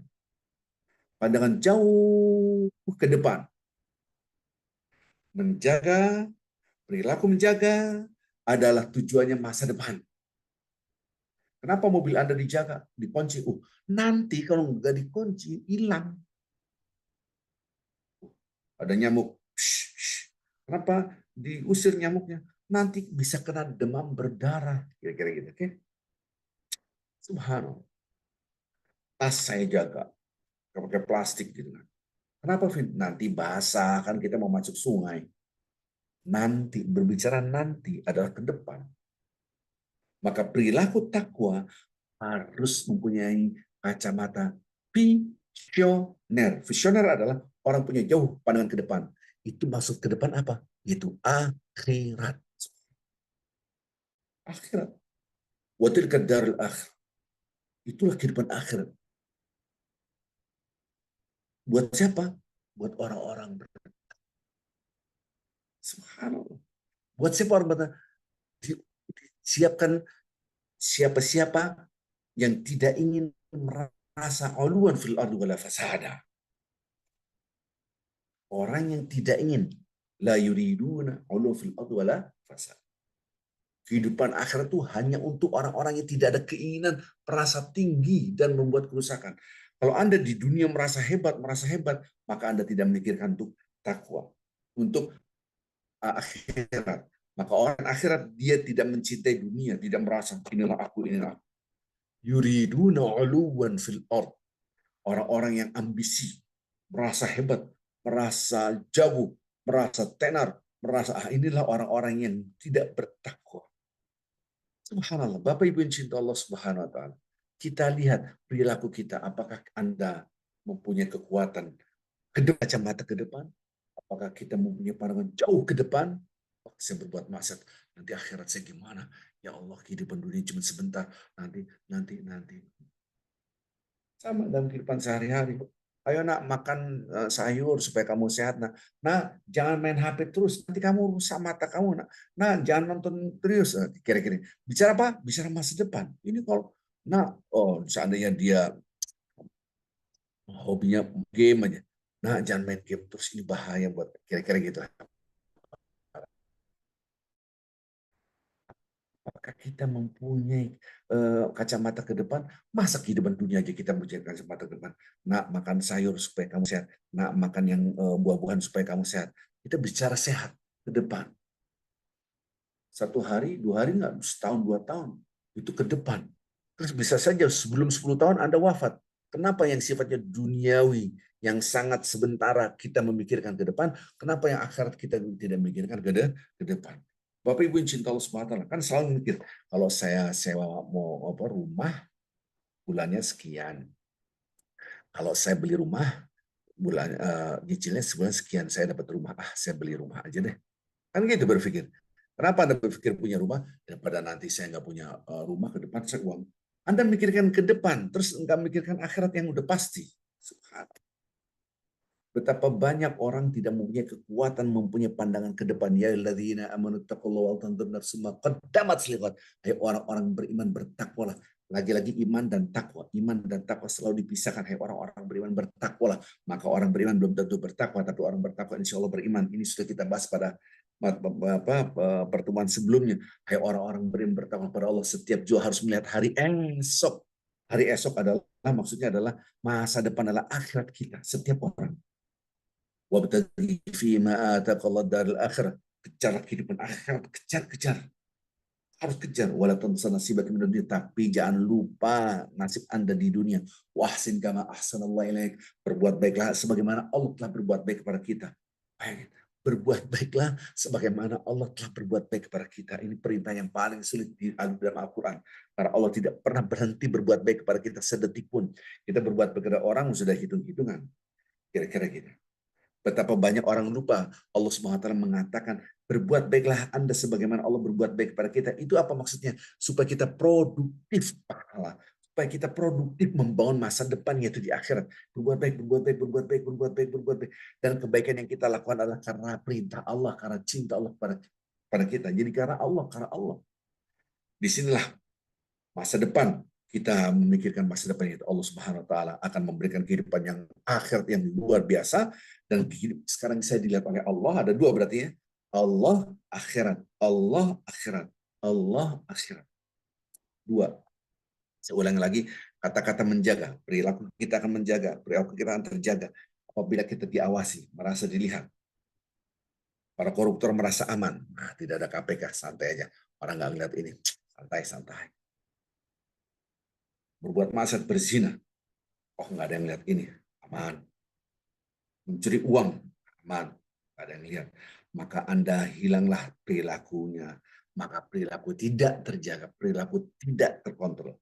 Pandangan jauh ke depan. Menjaga, perilaku menjaga adalah tujuannya masa depan. Kenapa mobil Anda dijaga, dikunci? Nanti kalau nggak dikunci, hilang. Ada nyamuk. Kenapa diusir nyamuknya? Nanti bisa kena demam berdarah. Kira-kira gitu. Oke? Subhanallah. Tas saya jaga. Nggak pakai plastik gitu kan. Kenapa, Vin? Nanti basah, kan kita mau masuk sungai. Nanti, berbicara nanti adalah ke depan. Maka perilaku takwa harus mempunyai kacamata visioner. Visioner adalah orang punya jauh pandangan ke depan. Itu maksud ke depan apa? Itu akhirat. Akhirat. Watilka darul akhir. Itulah kehidupan akhirat. Buat siapa? Buat orang-orang. Subhanallah. Buat siapa orang berkata, siapkan siapa-siapa yang tidak ingin merasa uluan fil ardi wala fasada. Orang yang tidak ingin la yuriduna uluan fil ardi wala fasada. Kehidupan akhirat itu hanya untuk orang-orang yang tidak ada keinginan merasa tinggi dan membuat kerusakan. Kalau Anda di dunia merasa hebat, maka Anda tidak memikirkan untuk takwa, untuk akhirat. Maka orang akhirat dia tidak mencintai dunia, tidak merasa inilah aku, inilah aku. Yuriduna uluwan fil ard. Orang-orang yang ambisi, merasa hebat, merasa jago, merasa tenar, merasa inilah orang-orang yang tidak bertakwa. Subhanallah, Bapak Ibu yang cinta Allah Subhanahu wa taala. Kita lihat perilaku kita, apakah Anda mempunyai kekuatan kacamata ke depan? Apakah kita mempunyai pandangan jauh ke depan? Saya berbuat maksiat, nanti akhirat saya gimana? Ya Allah, kehidupan dunia cuma sebentar. Nanti. Sama dalam kehidupan sehari-hari. Ayo nak makan sayur supaya kamu sehat. Nah, jangan main HP terus. Nanti kamu rusak mata kamu. Jangan nonton terus. Kira-kira. Bicara apa? Bicara masa depan. Ini kalau seandainya dia hobinya game aja. Jangan main game terus. Ini bahaya buat kira-kira gitu. Apakah kita mempunyai kacamata ke depan? Masa kehidupan dunia aja kita mempunyai kacamata ke depan? Makan sayur supaya kamu sehat. Makan yang buah-buahan supaya kamu sehat. Kita bicara sehat ke depan. 1 hari, 2 hari, nggak setahun, 2 tahun. Itu ke depan. Terus bisa saja sebelum 10 tahun Anda wafat. Kenapa yang sifatnya duniawi, yang sangat sementara kita memikirkan ke depan, kenapa yang akhirat kita tidak memikirkan ke depan? Bapak Ibu yang cinta Allah SWT kan selalu mikir, kalau saya sewa mau rumah bulannya sekian. Kalau saya beli rumah bulan nyicilnya sebulan sekian, saya dapat rumah, saya beli rumah aja deh. Kan gitu berpikir. Kenapa Anda berpikir punya rumah daripada nanti saya nggak punya rumah ke depan saya uang. Anda mikirkan ke depan, terus nggak mikirkan akhirat yang udah pasti. Betapa banyak orang tidak mempunyai kekuatan, mempunyai pandangan ke depan. Ya alladzina amanu taqullaha wal tanzur nafsum ma qaddamat lighad. Hai orang-orang beriman, bertakwalah. Lagi-lagi iman dan takwa. Iman dan takwa selalu dipisahkan. Hai orang-orang beriman, bertakwalah. Maka orang beriman belum tentu bertakwa, tapi orang bertakwa insya Allah beriman. Ini sudah kita bahas pada pertemuan sebelumnya. Hai orang-orang beriman, bertakwa pada Allah. Setiap jua harus melihat hari esok. Hari esok adalah, maksudnya adalah masa depan, adalah akhirat kita. Setiap orang. Wabtaghi fima ataqallahu darul akhirah. Kejar kehidupan akhirat, kejar. Harus kejar. Wala tansa nasibaka minad dunya, tapi jangan lupa nasib Anda di dunia. Wahsin kama ahsanallahu ilaik. Berbuat baiklah sebagaimana Allah telah berbuat baik kepada kita. Baik. Berbuat baiklah sebagaimana Allah telah berbuat baik kepada kita. Ini perintah yang paling sulit di dalam Al-Quran. Karena Allah tidak pernah berhenti berbuat baik kepada kita sedetik pun. Kita berbuat baik kepada orang sudah hitung-hitungan. Kira-kira gitu. Betapa banyak orang lupa. Allah SWT mengatakan, berbuat baiklah Anda sebagaimana Allah berbuat baik kepada kita. Itu apa maksudnya? Supaya kita produktif pahala. Supaya kita produktif membangun masa depan, yaitu di akhirat. Berbuat baik, berbuat baik, berbuat baik, berbuat baik, berbuat baik. Dan kebaikan yang kita lakukan adalah karena perintah Allah, karena cinta Allah pada kita. Jadi karena Allah. Disinilah masa depan. Kita memikirkan masa depan itu, Allah Subhanahu wa taala akan memberikan kehidupan yang akhirat yang luar biasa. Dan sekarang saya dilihat oleh Allah ada dua berarti ya. Allah akhirat, Allah akhirat, Allah akhirat. Dua. Saya ulangi lagi, kata-kata menjaga, perilaku kita akan menjaga, perilaku kita akan terjaga apabila kita diawasi, merasa dilihat. Para koruptor merasa aman. Nah, tidak ada KPK, santai aja. Orang nggak ngeliat ini, santai. Berbuat maksiat, berzina, oh nggak ada yang lihat ini, aman. Mencuri uang, aman, nggak ada yang lihat. Maka Anda hilanglah perilakunya. Maka perilaku tidak terjaga, perilaku tidak terkontrol,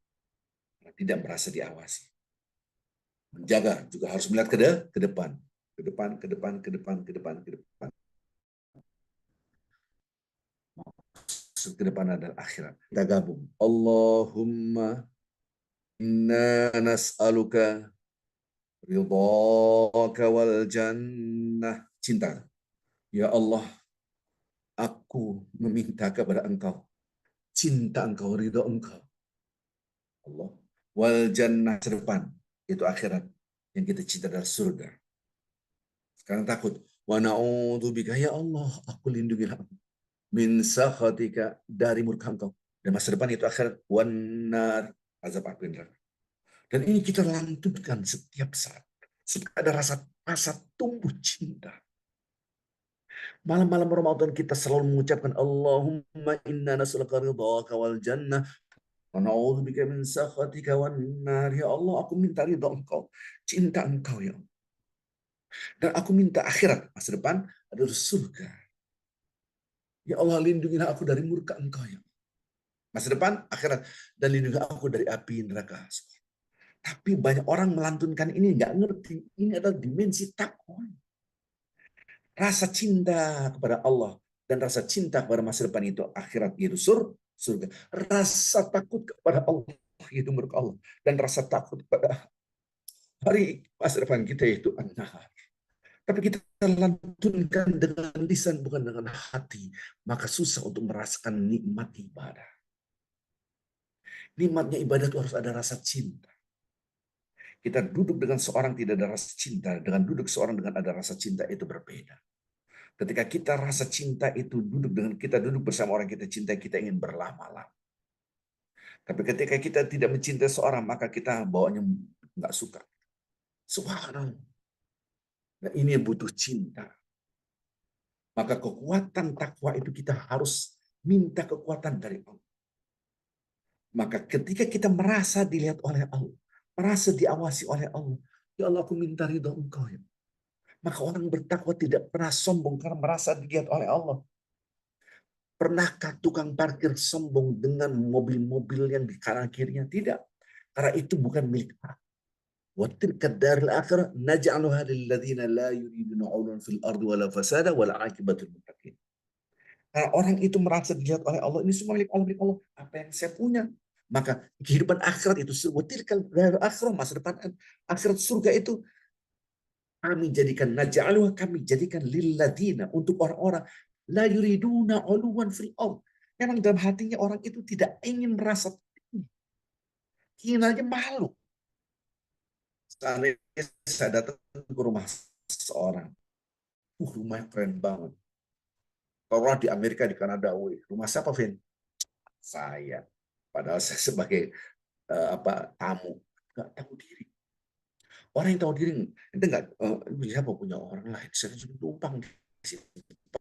tidak merasa diawasi. Menjaga juga harus melihat ke depan, ke depan. Ke depan adalah akhirat. Kita gabung. Allahumma inna nas'aluka ridhaka wal jannah. Cinta. Ya Allah, aku meminta kepada Engkau cinta Engkau, ridho Engkau. Allah. Wal jannah, depan. Itu akhirat. Yang kita cinta adalah surga. Sekarang takut. Wa na'udzubika, ya Allah, aku lindungilah aku. Min sakhatika, dari murka Engkau. Dan masa depan itu akhirat. Wan nar, azab api neraka. Dan ini kita lantunkan setiap saat. Ada rasa tumbuh cinta. Malam-malam Ramadan kita selalu mengucapkan Allahumma inna nas'aluka ridhaka wal jannah wa na'udzubika min sakhatika wan nar. Ya Allah, aku minta ridha Engkau, cinta Engkau ya Allah. Dan aku minta akhirat, masa depan adalah surga. Ya Allah, lindungilah aku dari murka Engkau ya Allah. Masa depan akhirat, dan lindungi aku dari api neraka. Tapi banyak orang melantunkan ini nggak ngerti. Ini adalah dimensi takwa. Rasa cinta kepada Allah dan rasa cinta kepada masa depan itu akhirat, yaitu surga. Rasa takut kepada Allah, yaitu murka Allah, dan rasa takut kepada hari masa depan kita yaitu an-nar. Tapi kita lantunkan dengan lisan bukan dengan hati, maka susah untuk merasakan nikmat ibadah. Nikmatnya ibadah itu harus ada rasa cinta. Kita duduk dengan seorang tidak ada rasa cinta, dengan duduk seorang dengan ada rasa cinta itu berbeda. Ketika kita rasa cinta itu kita duduk bersama orang kita cintai, kita ingin berlama-lama. Tapi ketika kita tidak mencintai seorang, maka kita bawanya nggak suka. Subhanallah. Nah, ini butuh cinta. Maka kekuatan takwa itu kita harus minta kekuatan dari Allah. Maka ketika kita merasa dilihat oleh Allah, merasa diawasi oleh Allah, ya Allah, aku minta ridha Engkau ya. Maka orang bertakwa tidak pernah sombong karena merasa dilihat oleh Allah. Pernahkah tukang parkir sombong dengan mobil-mobil yang di kanan kirinya? Tidak. Karena itu bukan milik Allah. Wa tilka darul akhirah naj'aluha lil ladzina la yuriduna 'uluwan fil ardi wala fasada wal 'aqibatul muttaqin. Karena orang itu merasa dilihat oleh Allah, ini semua milik Allah, milik Allah. Apa yang saya punya? Maka kehidupan akhirat itu, wa tilka darul akhirah, masa depan akhirat surga itu kami jadikan lilladina untuk orang-orang la yuriduna uluwan fil ard. Memang dalam hatinya orang itu tidak ingin merasa tinggi. Kinanya malu. Seandainya saya datang ke rumah seseorang, rumahnya keren banget. Kalau di Amerika, di Kanada, rumah siapa, Vin? Saya. Padahal saya sebagai tamu, nggak tahu diri. Orang yang tahu diri, itu nggak siapa punya orang lain. Saya cuma tumpang di situ.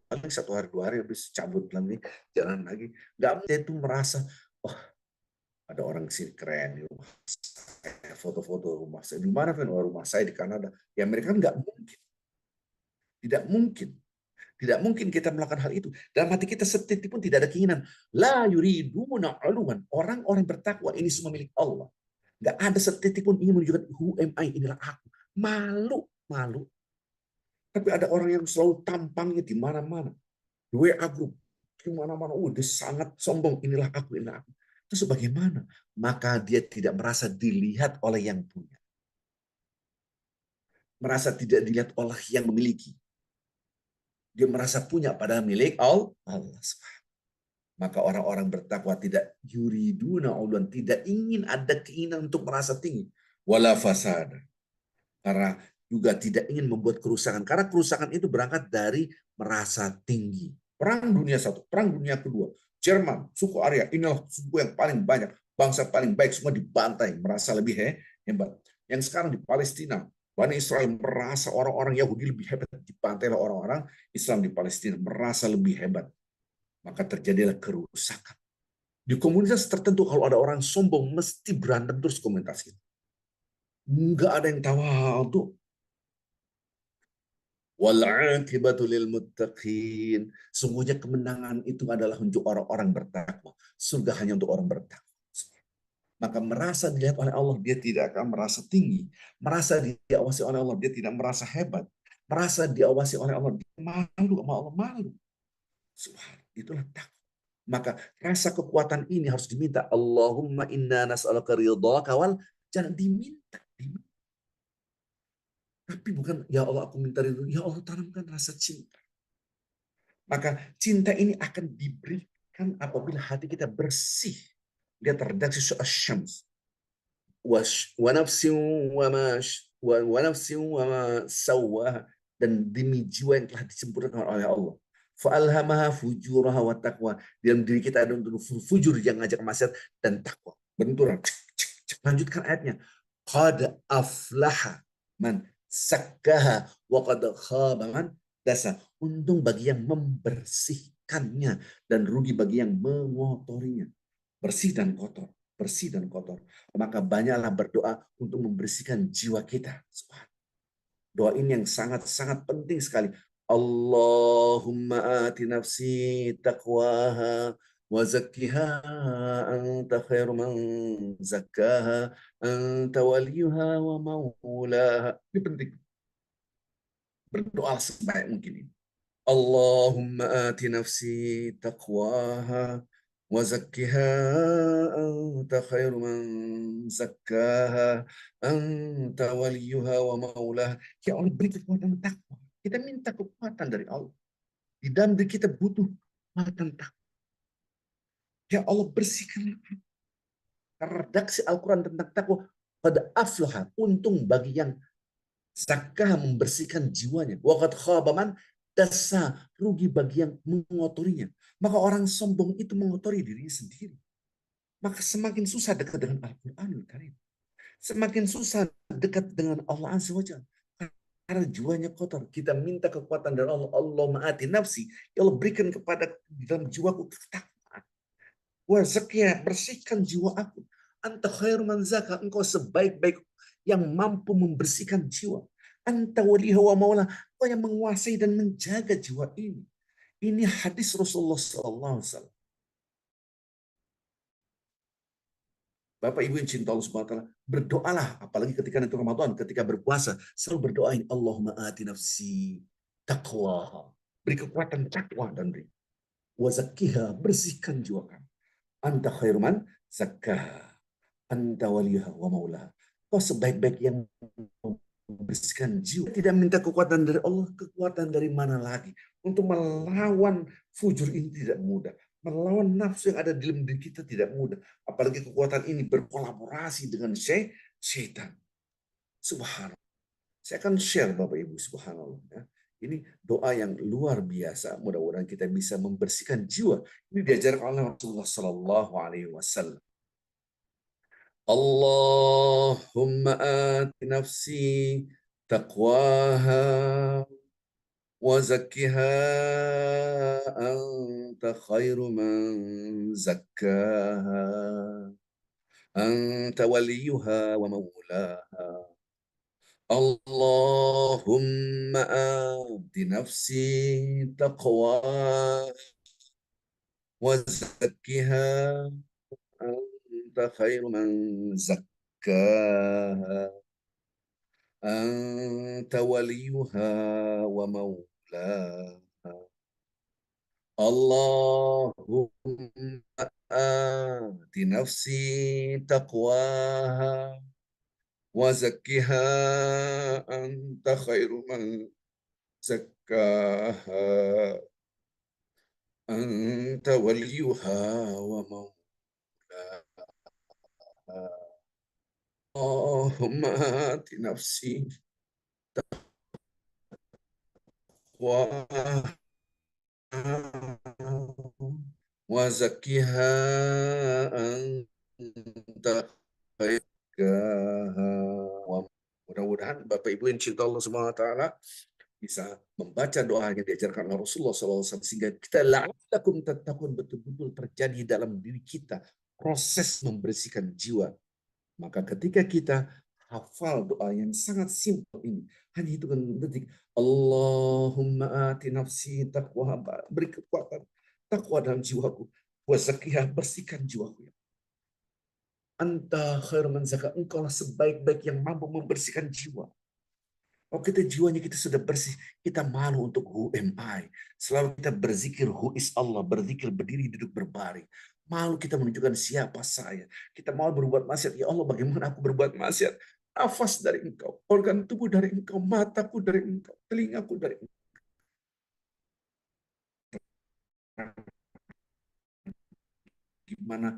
Paling 1 hari 2 hari habis cabut lagi, jalan lagi. Nggak mungkin itu merasa, oh ada orang sini keren di rumah saya, foto-foto rumah saya. Di mana, Vin? Oh, rumah saya di Kanada. Di Amerika nggak mungkin. Tidak mungkin. Tidak mungkin kita melakukan hal itu. Dalam hati kita setitik pun tidak ada keinginan. La yuriduna uluan. Orang-orang bertakwa ini semua milik Allah. Nggak ada setitik pun ingin menunjukkan who am I, inilah aku. Malu, malu. Tapi ada orang yang selalu tampangnya di mana-mana. Di WA group, di mana-mana. Dia sangat sombong, inilah aku, inilah aku. Itu sebagaimana? Maka dia tidak merasa dilihat oleh yang punya. Merasa tidak dilihat oleh yang memiliki. Dia merasa punya padahal milik Allah. Maka orang-orang bertakwa tidak yuriduna uluan, tidak ingin ada keinginan untuk merasa tinggi. Wala fasada. Karena juga tidak ingin membuat kerusakan. Karena kerusakan itu berangkat dari merasa tinggi. Perang dunia satu, perang dunia kedua. Jerman, suku Arya, inilah suku yang paling banyak. Bangsa paling baik, semua dibantai. Merasa lebih hebat. Yang sekarang di Palestina, Bani Israel merasa orang-orang Yahudi lebih hebat. Dibantai orang-orang Islam di Palestina. Merasa lebih hebat. Maka terjadilah kerusakan. Di komunitas tertentu kalau ada orang sombong, mesti berantem terus komunitas itu. Nggak ada yang tawadhu. Wal'aqibatu lil muttaqin. Sungguhnya kemenangan itu adalah untuk orang-orang bertakwa. Surga hanya untuk orang bertakwa. Maka merasa dilihat oleh Allah, dia tidak akan merasa tinggi. Merasa diawasi oleh Allah, dia tidak merasa hebat. Merasa diawasi oleh Allah, dia malu sama Allah, malu. Subhanallah, itulah takwa. Maka rasa kekuatan ini harus diminta. Allahumma inna nas'aluka ridhaka wal, jangan diminta. Tapi bukan, ya Allah aku minta ridho. Ya Allah tanamkan rasa cinta. Maka cinta ini akan diberikan apabila hati kita bersih. Lihat redaksi Syams. Wa nafsin wa nafsin wa ma sawwaha, dan demi jiwa yang telah disempurnakan oleh Allah. Fa'alhamaha fujuraha wa taqwa. Dalam diri kita ada untuk fujur yang ngajak maksiat dan takwa. Benturan. Lanjutkan ayatnya. Qad aflaha man sakkaha wa qad khaba man dasa. Untung bagi yang membersihkannya dan rugi bagi yang mengotorinya. Bersih dan kotor, bersih dan kotor. Maka banyaklah berdoa untuk membersihkan jiwa kita. Doa ini yang sangat-sangat penting sekali. Allahumma ati nafsi taqwaha wa zakkiha anta khairu man zakkaha anta waliyuha wa maulaha. Ini penting. Berdoa sebaik mungkin ini. Allahumma ati nafsi taqwaha wa zakkiha anta khairu man zakkaha anta waliyuha wa maulaha. Ya Allah, beri kekuatan takwa. Kita minta kekuatan dari Allah. Di dalam diri kita butuh kekuatan takwa. Ya Allah, bersihkan redaksi Al-Quran tentang takwa. Pada aflaha, untung bagi yang zakah, membersihkan jiwanya. Waqad khaba man dasa, rugi bagi yang mengotorinya. Maka orang sombong itu mengotori dirinya sendiri. Maka semakin susah dekat dengan Al-Quranul Karim. Semakin susah dekat dengan Allah Azza wa Jalla. Karena jiwanya kotor. Kita minta kekuatan dari Allah. Allah ma'ati nafsi. Ya Allah, berikan kepada dalam jiwaku ketakwaan. Wa zakiyah, bersihkan jiwa aku. Anta khairu man zaka. Engkau sebaik-baik yang mampu membersihkan jiwa. Anta waliha wa maula. Engkau yang menguasai dan menjaga jiwa ini. Ini hadis Rasulullah SAW. Bapak Ibu yang cinta Allah Subhanahu wa taala, berdoalah apalagi ketika nanti Ramadan, ketika berpuasa, selalu berdoain Allahumma ati nafsi taqwa. Beri kekuatan takwa dan beri wa zakkiha, bersihkan jiwa kami. Anta khairu man zakkaha. Anta waliha wa maulaha. Kau sebaik-baik yang membersihkan jiwa. Tidak minta kekuatan dari Allah, kekuatan dari mana lagi? Untuk melawan fujur ini tidak mudah. Melawan nafsu yang ada di dalam diri kita tidak mudah. Apalagi kekuatan ini berkolaborasi dengan syaitan. Subhanallah. Saya akan share Bapak Ibu, subhanallah. Ya. Ini doa yang luar biasa. Mudah-mudahan kita bisa membersihkan jiwa. Ini diajarkan oleh Rasulullah Sallallahu Alaihi Wasallam. Allahumma ati nafsi taqwaha wa zakkiha anta khairu man zakkaha anta waliyuha wa maulaha. Allahumma ati nafsi taqwaha wa zakkiha anta khairu man zakkaha أنت وليها ومولاها اللهم آت نفسي تقواها وزكها أنت خير من زكاها أنت وليها ومولاها اللهم آت نفسي تقواها وزكها أنت خير. Mudah-mudahan Bapak Ibu yang cinta Allah Subhanahu wa taala bisa membaca doa yang diajarkan oleh Rasulullah SAW sehingga kita la'allakum tattaqun betul-betul terjadi dalam diri kita proses membersihkan jiwa. Maka ketika kita hafal doa yang sangat simpel ini, hanya hitungan detik, Allahumma ati nafsi taqwa, beri kekuatan takwa dalam jiwaku, wa zakiyah, bersihkan jiwaku. Anta khairu man zakka, engkau lah sebaik-baik yang mampu membersihkan jiwa. Kalau kita jiwanya kita sudah bersih, kita malu untuk who am I. Selalu kita berzikir who is Allah, berzikir berdiri, duduk, berbaring. Malu kita menunjukkan siapa saya. Kita mau berbuat maksiat. Ya Allah, bagaimana aku berbuat maksiat? Nafas dari engkau, organ tubuh dari engkau, mataku dari engkau, telingaku dari engkau. Gimana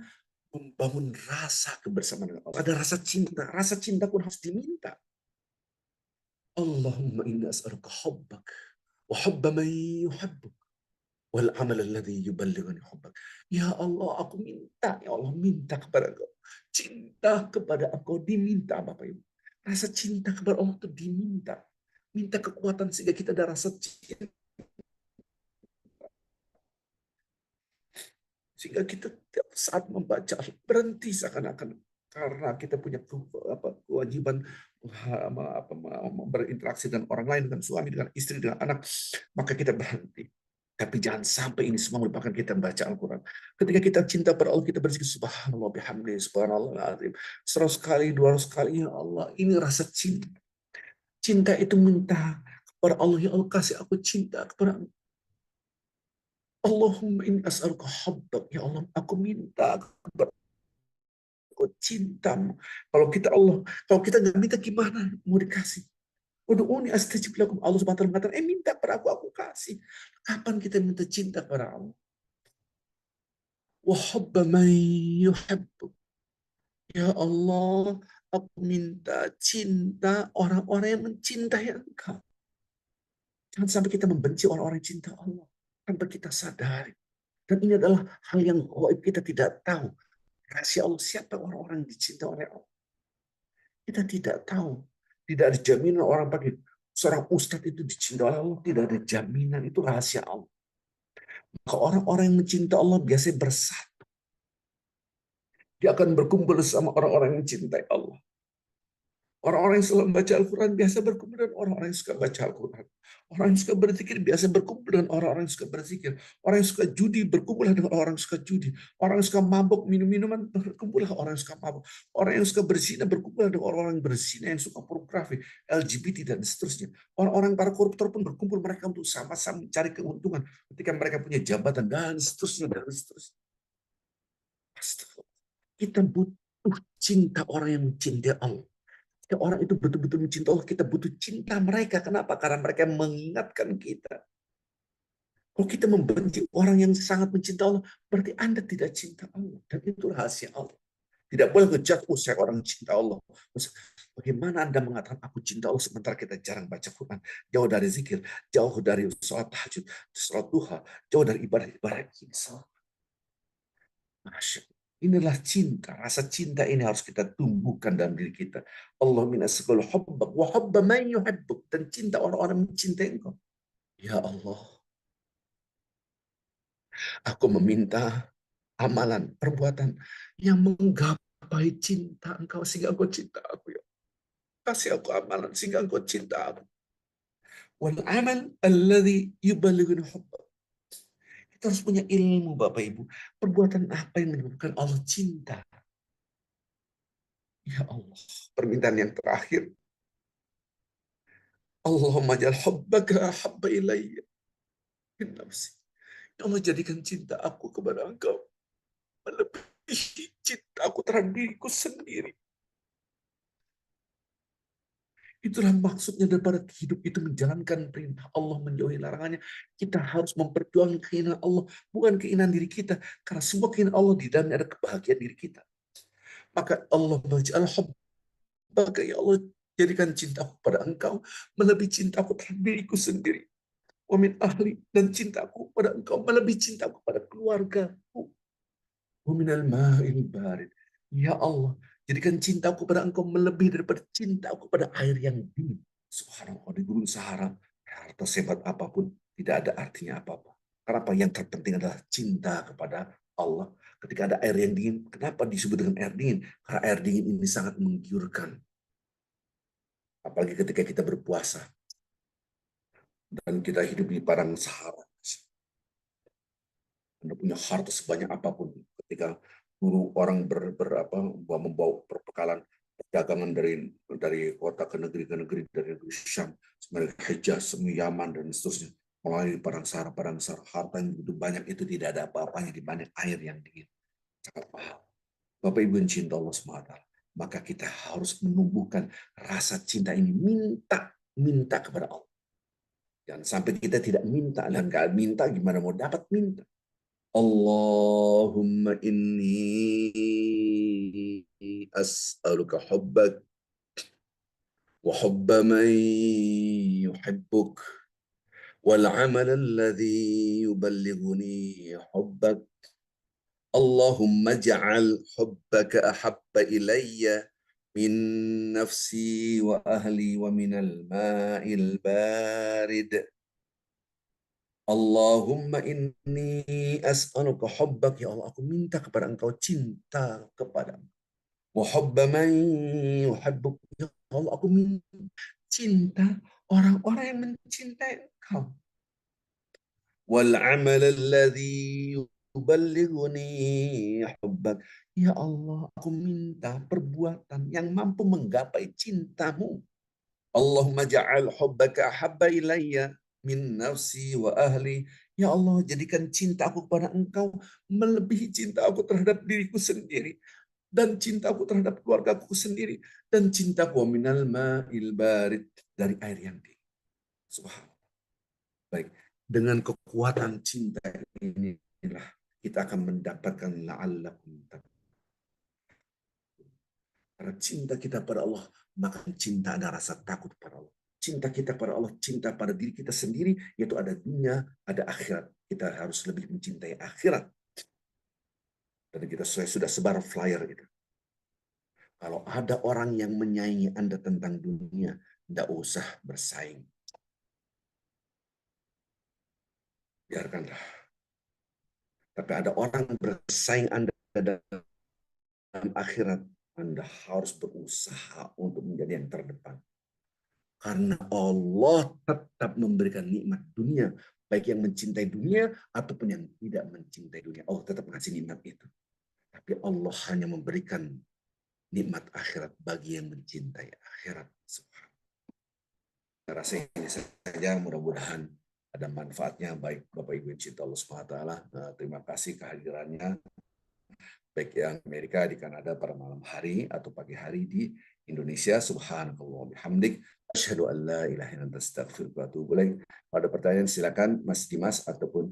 membangun rasa kebersamaan dengan Allah. Ada rasa cinta. Rasa cinta pun harus diminta. Allahumma inna as'aluka hubbak wa hubba man yuhibbuk wal amal alladhi yuballighuni hubbak. Ya Allah, aku minta, ya Allah, minta kepada Engkau. Cinta kepada Engkau diminta, Bapak Ibu. Rasa cinta kepada Allah itu diminta. Minta kekuatan sehingga kita ada rasa cinta. Sehingga kita tiap saat membaca berhenti seakan-akan karena kita punya kewajiban berinteraksi dengan orang lain, dengan suami, dengan istri, dengan anak, maka kita berhenti. Tapi jangan sampai ini semua merupakan kita membaca Al-Quran. Ketika kita cinta pada Allah, kita berzikir subhanallah bihamdi, subhanallah azim. 100 kali, 200 kali, ya Allah, ini rasa cinta. Cinta itu minta kepada Allah, ya Allah, kasih aku cinta kepada Allahumma inni as'aluka hubbak. Ya Allah, aku minta kepada cintamu. Kalau kita nggak minta gimana mau dikasih? Ud'uni astajib lakum. Allah Subhanahu wa taala mengatakan, minta pada aku kasih. Kapan kita minta cinta pada Allah? Wa hubba man yuhibbuk. Ya Allah, aku minta cinta orang-orang yang mencintai Engkau. Jangan sampai kita membenci orang-orang yang cinta Allah tanpa kita sadari. Dan ini adalah hal yang gaib, kita tidak tahu. Rahasia Allah, siapa orang-orang yang dicintai oleh Allah. Kita tidak tahu. Tidak ada jaminan orang pakai seorang ustadz itu dicintai oleh Allah. Tidak ada jaminan, itu rahasia Allah. Maka orang-orang yang mencintai Allah biasanya bersatu. Dia akan berkumpul sama orang-orang yang mencintai Allah. Orang-orang yang selalu membaca Al-Quran biasa berkumpul dengan orang-orang yang suka baca Al-Quran. Orang yang suka berzikir biasa berkumpul dengan orang-orang yang suka berzikir. Orang yang suka judi berkumpul dengan orang yang suka judi. Orang yang suka mabuk minum-minuman berkumpul dengan orang yang suka mabuk. Orang yang suka berzina berkumpul dengan orang-orang yang berzina, yang suka pornografi, LGBT dan seterusnya. Orang-orang para koruptor pun berkumpul mereka untuk sama-sama mencari keuntungan ketika mereka punya jabatan dan seterusnya dan seterusnya. Kita butuh cinta orang yang mencintai Allah. Ketika orang itu betul-betul mencintai Allah, kita butuh cinta mereka. Kenapa? Karena mereka mengingatkan kita. Kalau kita membenci orang yang sangat mencintai Allah, berarti Anda tidak cinta Allah. Dan itu rahasia Allah. Tidak boleh ngejudge, saya orang cinta Allah. Bagaimana Anda mengatakan aku cinta Allah sementara kita jarang baca Quran, jauh dari zikir, jauh dari sholat tahajud, sholat duha, jauh dari ibadah-ibadah ini. Masya Allah. Inilah cinta. Rasa cinta ini harus kita tumbuhkan dalam diri kita. Allah min asqal hubbak wa hubba man yuhibbuk. Dan cinta orang-orang mencintai engkau. Ya Allah, aku meminta amalan, perbuatan yang menggapai cinta engkau sehingga engkau cinta aku. Ya, kasih aku amalan sehingga engkau cinta aku. Wal amal alladhi yubalighuni hubbak. Kita harus punya ilmu Bapak Ibu. Perbuatan apa yang menyebabkan Allah cinta? Ya Allah, permintaan yang terakhir. Allahumma ja'al hubbaka ahabba ilayya min nafsi. Ya Allah, jadikan cinta aku kepada engkau melebihi cinta aku terhadap diriku sendiri. Itulah maksudnya daripada hidup itu menjalankan perintah Allah, menjauhi larangannya. Kita harus memperjuangkan keinginan Allah, bukan keinginan diri kita. Karena semua keinginan Allah di dalamnya ada kebahagiaan diri kita. Maka Allah menja'al hubbaka, ya Allah, jadikan cintaku pada engkau melebihi cintaku terhadap diriku sendiri. Wa min ahli, dan cintaku pada engkau melebihi cintaku pada keluargaku. Wa minal ma'il barid. Ya Allah, jadikan cintaku pada engkau melebihi daripada cintaku pada air yang dingin. Subhanallah, di Gunung Sahara, harta sebat apapun tidak ada artinya apa-apa. Kenapa? Yang terpenting adalah cinta kepada Allah. Ketika ada air yang dingin, kenapa disebut dengan air dingin? Karena air dingin ini sangat menggiurkan. Apalagi ketika kita berpuasa dan kita hidup di padang Sahara. Anda punya harta sebanyak apapun. Ketika dulu orang membawa perbekalan perdagangan dari kota ke negeri, dari negeri Syam, sebenarnya Hijaz, Yaman, dan seterusnya. Melalui padang Sahara, harta yang begitu banyak itu tidak ada apa-apanya dibanding air yang dingin. Sangat mahal. Bapak Ibu yang cinta Allah SWT, maka kita harus menumbuhkan rasa cinta ini. Minta kepada Allah. Jangan sampai kita tidak minta. Dan nggak minta, gimana mau dapat minta? Allahumma inni as'aluka hubbak wa hubba man yuhibbuk wal amal alladhi yuballighuni hubbak. Allahumma ja'al hubbaka ahabba ilayya min nafsi wa ahli wa minal ma'il barid. Allahumma inni as'aluka hubbak. Ya Allah, aku minta kepada engkau cinta kepada wa hubba man yuhibbuk. Ya Allah, aku minta cinta orang-orang yang mencintai engkau. Wal amal alladhi yuballighuni hubbak. Ya Allah, aku minta perbuatan yang mampu menggapai cintamu. Allahumma ja'al hubbaka ahabba ilayya min nafsi wa ahli. Ya Allah, jadikan cinta aku kepada engkau melebihi cinta aku terhadap diriku sendiri. Dan cintaku terhadap keluargaku sendiri. Dan cintaku minal ma'il barid, dari air yang dingin. Subhanallah. Baik, dengan kekuatan cinta inilah kita akan mendapatkan la'allakum tattaqun. Karena cinta kita pada Allah, maka cinta ada rasa takut pada Allah. Cinta kita pada Allah, cinta pada diri kita sendiri, yaitu ada dunia, ada akhirat. Kita harus lebih mencintai akhirat. Dan kita sudah sebar flyer itu. Kalau ada orang yang menyaingi Anda tentang dunia, tidak usah bersaing. Biarkanlah. Tapi ada orang bersaing Anda dalam akhirat, Anda harus berusaha untuk menjadi yang terdepan. Karena Allah tetap memberikan nikmat dunia. Baik yang mencintai dunia ataupun yang tidak mencintai dunia. Allah tetap mengasih nikmat itu. Tapi Allah hanya memberikan nikmat akhirat bagi yang mencintai akhirat. Saya rasa ini saja, mudah-mudahan ada manfaatnya. Baik Bapak Ibu yang cinta Allah SWT. Terima kasih kehadirannya. baik yang Amerika, di Kanada pada malam hari atau pagi hari di Indonesia. Subhanallah bihamdik, asyhadu an la ilaha illa anta astaghfiruka wa atubu ilaik. Pada pertanyaan silakan Mas Dimas ataupun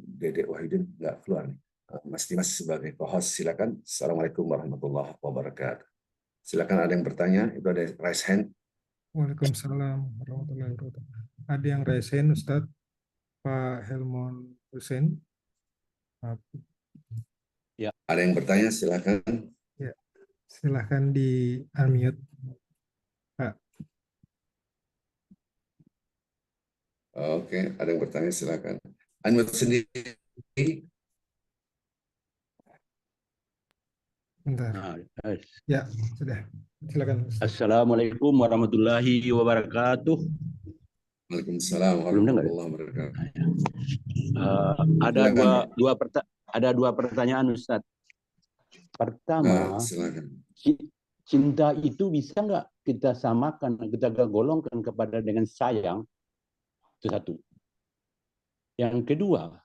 Dedek Wahidin nggak keluar nih. Mas Dimas sebagai co-host silakan. Assalamualaikum warahmatullahi wabarakatuh. Silakan, ada yang bertanya, itu ada raise hand. Waalaikumsalam warahmatullahi wabarakatuh. Ada yang raise hand, Ustadz, Pak Helmon Hussein. Ada yang bertanya, silakan. Ya, silahkan di unmute, Pak. Oke, ada yang bertanya, silakan. Unmute sendiri. Bentar. Ya, sudah. Silakan, Ustadz. Assalamualaikum warahmatullahi wabarakatuh. Waalaikumsalam warahmatullahi wabarakatuh. Ada dua pertanyaan, Ustadz. Pertama, silakan. Cinta itu bisa nggak kita samakan, kita golongkan kepada dengan sayang? Itu satu. Yang kedua,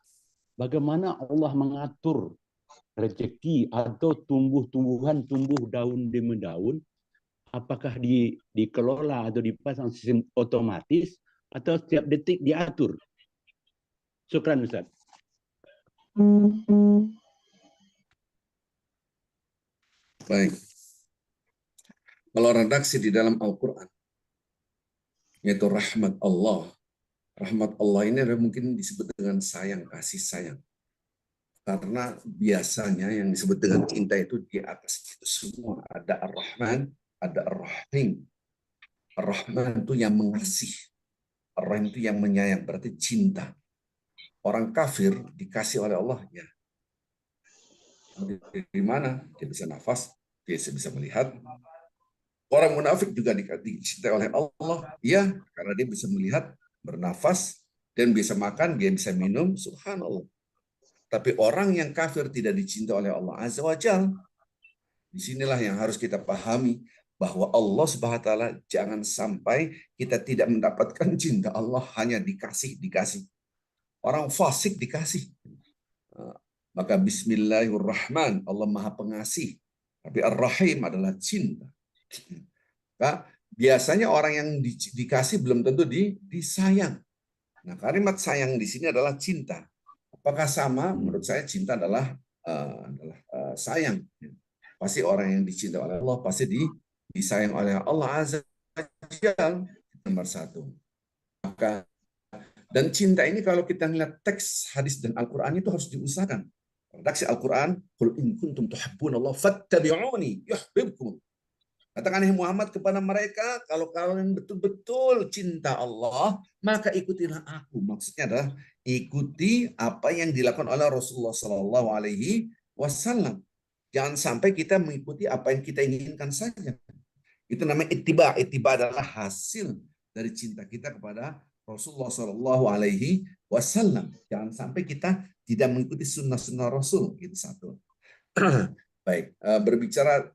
bagaimana Allah mengatur rezeki atau tumbuh-tumbuhan, tumbuh daun demi daun, apakah dikelola atau dipasang sistem otomatis atau setiap detik diatur? Syukran, Ustaz. Baik. Kalau redaksi di dalam Al-Quran, yaitu rahmat Allah. Rahmat Allah ini mungkin disebut dengan sayang, kasih sayang. Karena biasanya yang disebut dengan cinta itu di atas itu semua. Ada Ar-Rahman, ada Ar-Rahim. Ar-Rahman itu yang mengasih. Ar-Rahim itu yang menyayang, berarti cinta. Orang kafir dikasih oleh Allah, ya. Di mana? Dia bisa nafas, dia bisa melihat. Orang munafik juga dicintai oleh Allah, ya, karena dia bisa melihat, bernafas, dan bisa makan, dia bisa minum, subhanallah. Tapi orang yang kafir tidak dicintai oleh Allah Azza wa Jalla. Disinilah yang harus kita pahami, bahwa Allah Subhanahu wa taala jangan sampai kita tidak mendapatkan cinta Allah, hanya dikasih. Orang fasik dikasih. Maka bismillahirrahman, Allah Maha Pengasih. Tapi Ar-Rahim adalah cinta. Nah, biasanya orang yang dikasih belum tentu disayang. Nah, kalimat sayang di sini adalah cinta. Apakah sama? Menurut saya cinta adalah sayang. Pasti orang yang dicintai oleh Allah pasti disayang oleh Allah Azza wa Jalla, nomor satu. Maka dan cinta ini kalau kita lihat teks hadis dan Al-Quran itu harus diusahakan. Redaksi Al-Quran, qul in kuntum tuhibbunallah fattabi'uni yuhibbukum. Katakan Muhammad kepada mereka, kalau kalian betul-betul cinta Allah, maka ikutilah aku. Maksudnya adalah ikuti apa yang dilakukan oleh Rasulullah Sallallahu Alaihi Wasallam. Jangan sampai kita mengikuti apa yang kita inginkan saja. Itu namanya ittiba. Ittiba adalah hasil dari cinta kita kepada Rasulullah Sallallahu Alaihi Wasallam. Jangan sampai kita tidak mengikuti sunnah-sunnah Rasul. Itu satu. Baik, berbicara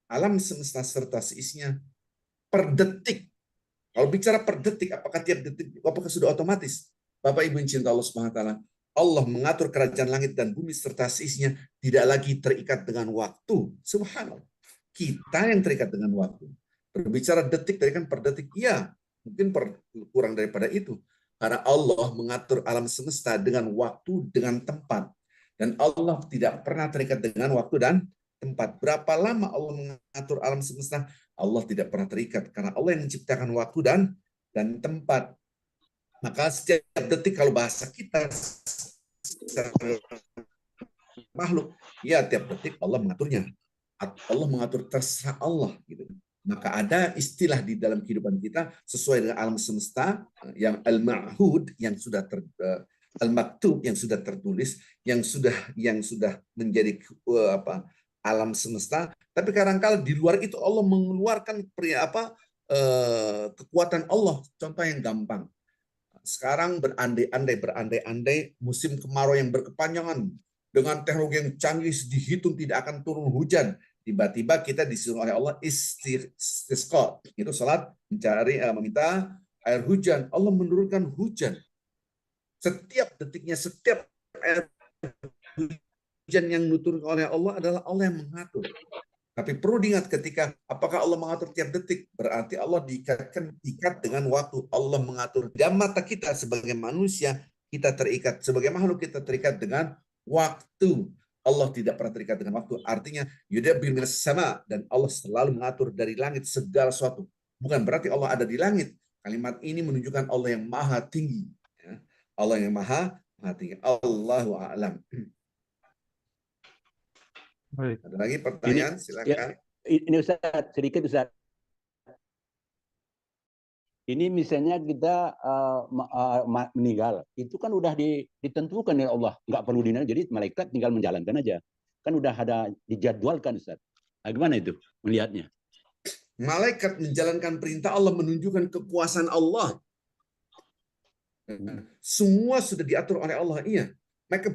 alam semesta serta seisinya per detik. Kalau bicara per detik, apakah tiap detik, apakah sudah otomatis? Bapak Ibu yang cinta Allah Subhanahu wa taala, Allah mengatur kerajaan langit dan bumi serta seisinya tidak lagi terikat dengan waktu. Subhanallah. Kita yang terikat dengan waktu. Berbicara detik tadi kan per detik, iya, mungkin kurang daripada itu. Karena Allah mengatur alam semesta dengan waktu, dengan tempat. Dan Allah tidak pernah terikat dengan waktu dan tempat. Berapa lama Allah mengatur alam semesta? Allah tidak pernah terikat karena Allah yang menciptakan waktu dan tempat. Maka setiap detik, kalau bahasa kita makhluk, ya tiap detik Allah mengaturnya. Allah mengatur, terserah Allah gitu. Maka ada istilah di dalam kehidupan kita sesuai dengan alam semesta yang al-ma'hud, yang sudah al-maktub, yang sudah tertulis, yang sudah menjadi alam semesta. Tapi kadang-kala di luar itu Allah mengeluarkan kekuatan Allah. Contoh yang gampang. Sekarang berandai-andai musim kemarau yang berkepanjangan dengan teknologi yang canggih dihitung tidak akan turun hujan. Tiba-tiba kita disuruh oleh Allah istisqa. Itu salat meminta air hujan. Allah menurunkan hujan. Setiap detiknya, setiap air hujan yang diturunkan oleh Allah adalah Allah yang mengatur. Tapi perlu diingat ketika apakah Allah mengatur tiap detik, berarti Allah diikat dengan waktu. Allah mengatur. Dan mata kita sebagai manusia, kita terikat. Sebagai makhluk kita terikat dengan waktu. Allah tidak pernah terikat dengan waktu. Artinya, yudabbir minas sama, dan Allah selalu mengatur dari langit segala sesuatu. Bukan berarti Allah ada di langit. Kalimat ini menunjukkan Allah yang maha tinggi. Ya. Allah yang maha tinggi. Allahu a'lam. Baik. Ada lagi pertanyaan? Silakan. Ini Ustaz, sedikit Ustaz. Ini misalnya kita meninggal, itu kan udah ditentukan oleh Allah, nggak perlu dinilai, jadi malaikat tinggal menjalankan aja. Kan udah ada dijadwalkan Ustaz. Nah, gimana itu melihatnya? Malaikat menjalankan perintah Allah, menunjukkan kekuasaan Allah. Semua sudah diatur oleh Allah. Iya. Mereka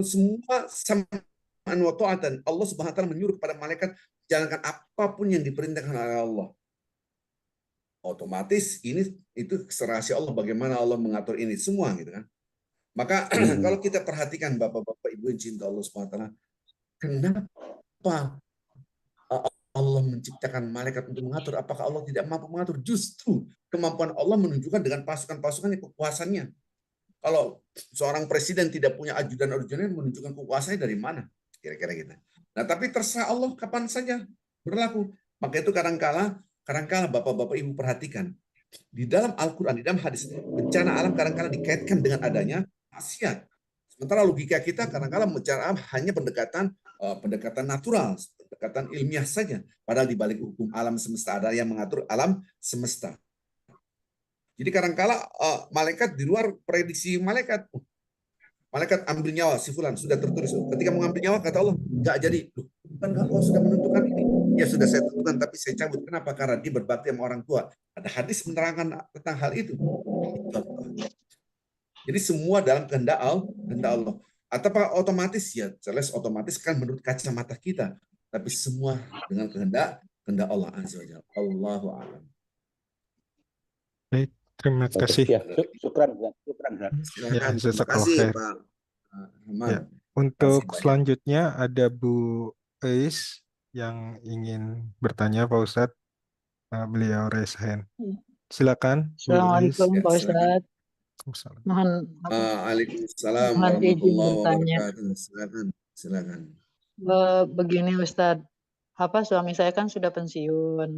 semua sama wa ta'atan. Allah Subhanahu wa taala menyuruh kepada malaikat jalankan apapun yang diperintahkan oleh Allah. Otomatis itu rahasia Allah, bagaimana Allah mengatur ini semua gitu kan. Maka kalau kita perhatikan Bapak-bapak Ibu yang cinta Allah Subhanahu wa taala, kenapa Allah menciptakan malaikat untuk mengatur? Apakah Allah tidak mampu mengatur? Justru kemampuan Allah menunjukkan dengan pasukan-pasukan kekuasaannya. Kalau seorang presiden tidak punya ajudan-ajudannya, menunjukkan kekuasaannya dari mana? Kira-kira gitu. Nah, tapi terserah Allah kapan saja berlaku. Maka itu kadang-kala Bapak-bapak Ibu perhatikan. Di dalam Al-Quran, di dalam hadis, bencana alam kadang-kala dikaitkan dengan adanya maksiat. Sementara logika kita kadang-kala bicara hanya pendekatan natural, pendekatan ilmiah saja. Padahal di balik hukum alam semesta ada yang mengatur alam semesta. Jadi kadang-kala malaikat di luar prediksi malaikat. Malaikat ambil nyawa si fulan, sudah tertulis. Ketika mau ambil nyawa, kata Allah, nggak jadi. Bukan kau sudah menentukan ini? Ya sudah saya tentukan, tapi saya cabut. Kenapa? Karena dia berbakti sama orang tua. Ada hadis menerangkan tentang hal itu. Jadi semua dalam kehendak Allah. Atau otomatis ya, jelas otomatis kan menurut kacamata kita. Tapi semua dengan kehendak Allah Azza wa Jalla. Allahu a'lam. Baik, terima kasih. Ya, syukran. Silakan. Terima jazakallah kasih khair. Pak Rahman. Ya, untuk banyak. selanjutnya ada Bu Eis yang ingin bertanya Pak Ustadz. Beliau raise hand. Silakan Bu Eis. Assalamualaikum Ya, Pak silakan. Ustadz. Waalaikumsalam. Waalaikumsalam Mohon izin warahmatullahi bertanya. wabarakatuh. Silakan. Begini Ustadz, suami saya kan sudah pensiun.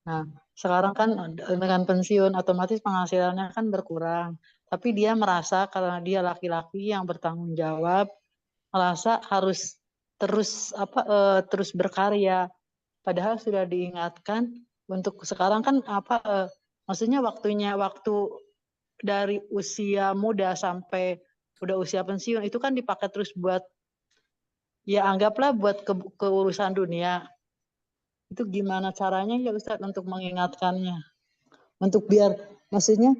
Nah, sekarang kan dengan pensiun otomatis penghasilannya kan berkurang. Tapi dia merasa karena dia laki-laki yang bertanggung jawab, merasa harus terus berkarya. Padahal sudah diingatkan untuk sekarang kan maksudnya waktu dari usia muda sampai udah usia pensiun itu kan dipakai terus buat ya anggaplah buat keurusan dunia. Itu gimana caranya ya Ustadz untuk mengingatkannya? Untuk biar maksudnya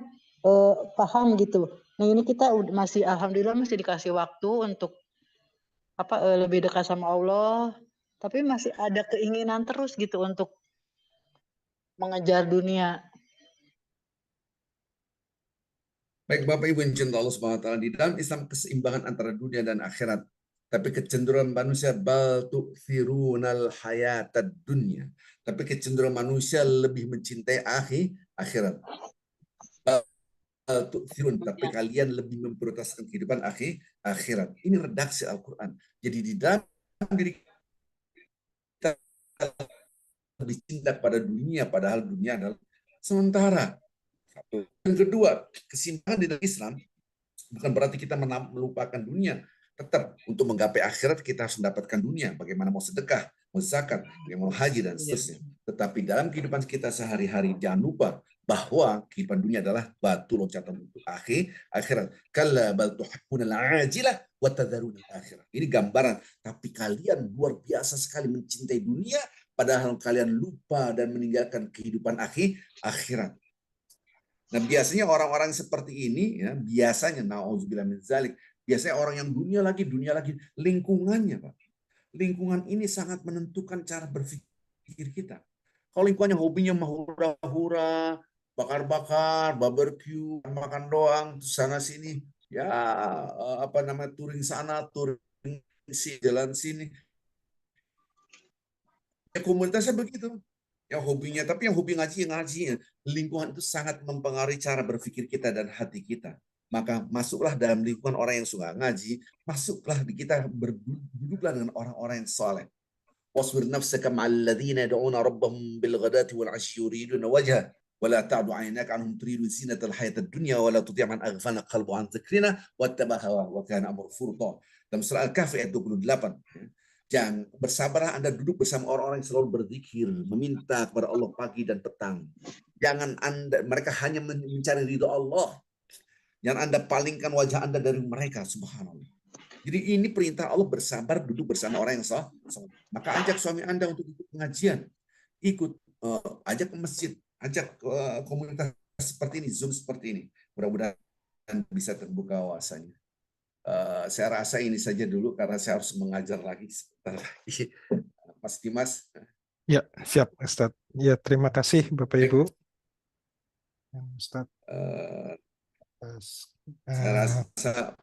paham gitu. Nah ini kita masih alhamdulillah masih dikasih waktu untuk lebih dekat sama Allah, tapi masih ada keinginan terus gitu untuk mengejar dunia. Baik Bapak Ibu yang cinta Allah Subhanahu wa taala, di dalam Islam keseimbangan antara dunia dan akhirat. Tapi kecenderungan manusia bal tu'thirunal hayatad dunya. Tapi kecenderungan manusia lebih mencintai akhirat. Bal tu'thirun, tapi kalian lebih memprioritaskan kehidupan akhirat. Ini redaksi Al-Qur'an. Jadi di dalam diri kita lebih cinta pada dunia, padahal dunia adalah sementara. Satu. Yang kedua, keseimbangan di dalam Islam bukan berarti kita melupakan dunia. Tetap untuk menggapai akhirat kita harus mendapatkan dunia. Bagaimana mau sedekah, mau zakat, mau haji dan seterusnya. Tetapi dalam kehidupan kita sehari-hari jangan lupa bahwa kehidupan dunia adalah batu loncatan untuk akhirat. Kalla bal tuhibbunal ajilah wa tadharunal akhirah. Ini gambaran. Tapi kalian luar biasa sekali mencintai dunia, padahal kalian lupa dan meninggalkan kehidupan akhirat. Nah, biasanya orang-orang seperti ini, ya, biasanya na'udzubillah min zalik, biasanya orang yang dunia lagi, lingkungannya, Pak. Lingkungan ini sangat menentukan cara berpikir kita. Kalau lingkungannya hobinya hura-hura, bakar-bakar, barbecue, makan doang, sana sini, ya touring sana, touring jalan sini. Ya, komunitasnya begitu. Yang hobinya, tapi yang hobi ngaji. Lingkungan itu sangat mempengaruhi cara berpikir kita dan hati kita. Maka masuklah dalam lingkungan orang yang suka ngaji, masuklah di kita, berduduklah dengan orang-orang yang soleh. واصبر نفسك مع الذين يدعون ربهم بالغداة والعشي يريدون وجهه ولا تعد عيناك عنهم تريد زينة الحياة الدنيا ولا تطيع من أغفلنا قلبه عن ذكرنا واتبع هواه وكان أمره فرطا. Dalam surah Al-Kahfi ayat 28. Jangan bersabarlah Anda duduk bersama orang-orang yang selalu berzikir, meminta kepada Allah pagi dan petang. Jangan Anda, mereka hanya mencari ridho Allah. Jangan Anda palingkan wajah Anda dari mereka, subhanallah. Jadi ini perintah Allah, bersabar duduk bersama orang yang sah. Maka ajak suami Anda untuk ikut pengajian, ikut ajak ke masjid, ajak komunitas seperti ini, Zoom seperti ini. Mudah-mudahan bisa terbuka wawasannya. Saya rasa ini saja dulu karena saya harus mengajar lagi sebentar lagi. Mas Dimas. Ya, siap Ustadz. Ya, terima kasih Bapak Ibu. Ustadz. Saya rasa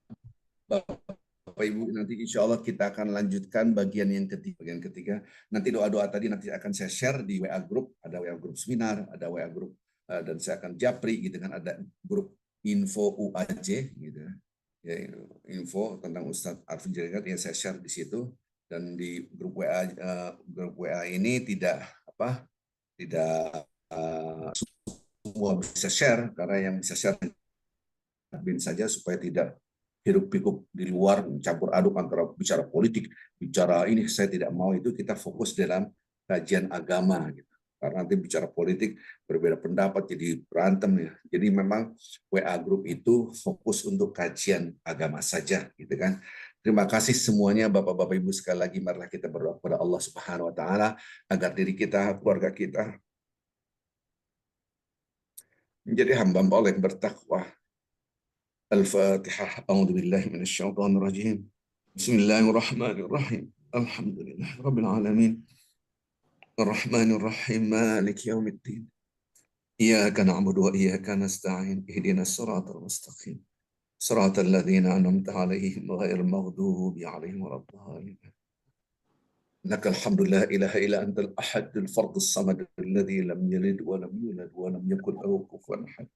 Bapak Ibu, nanti insya Allah kita akan lanjutkan bagian yang ketiga. Nanti doa-doa tadi nanti akan saya share di WA group, ada WA group seminar, ada WA group dan saya akan japri gitu kan, ada grup info UAJ gitu ya, info tentang Ustadz Arfin Jerigat yang saya share di situ. Dan di grup WA ini tidak semua bisa share, karena yang bisa share admin saja supaya tidak hiruk-pikuk di luar, campur aduk antara bicara politik, bicara ini, saya tidak mau itu. Kita fokus dalam kajian agama gitu. Karena nanti bicara politik berbeda pendapat jadi berantem ya. Jadi memang WA group itu fokus untuk kajian agama saja gitu kan. Terima kasih semuanya Bapak-bapak Ibu, sekali lagi marilah kita berdoa kepada Allah Subhanahu wa taala agar diri kita, keluarga kita menjadi hamba-hamba Allah yang bertakwa. الفاتحة. أعوذ بالله من الشيطان الرجيم. بسم الله الرحمن الرحيم. الحمد لله رب العالمين الرحمن الرحيم مالك يوم الدين إياك نعبد وإياك نستعين اهدنا الصراط المستقيم صراط الذين أنعمت عليهم غير المغضوب عليهم ولا الضالين. لك الحمد لا إله إلا أنت الأحد الفرد الصمد الذي لم يلد ولم يولد ولم يكن له كفوا أحد.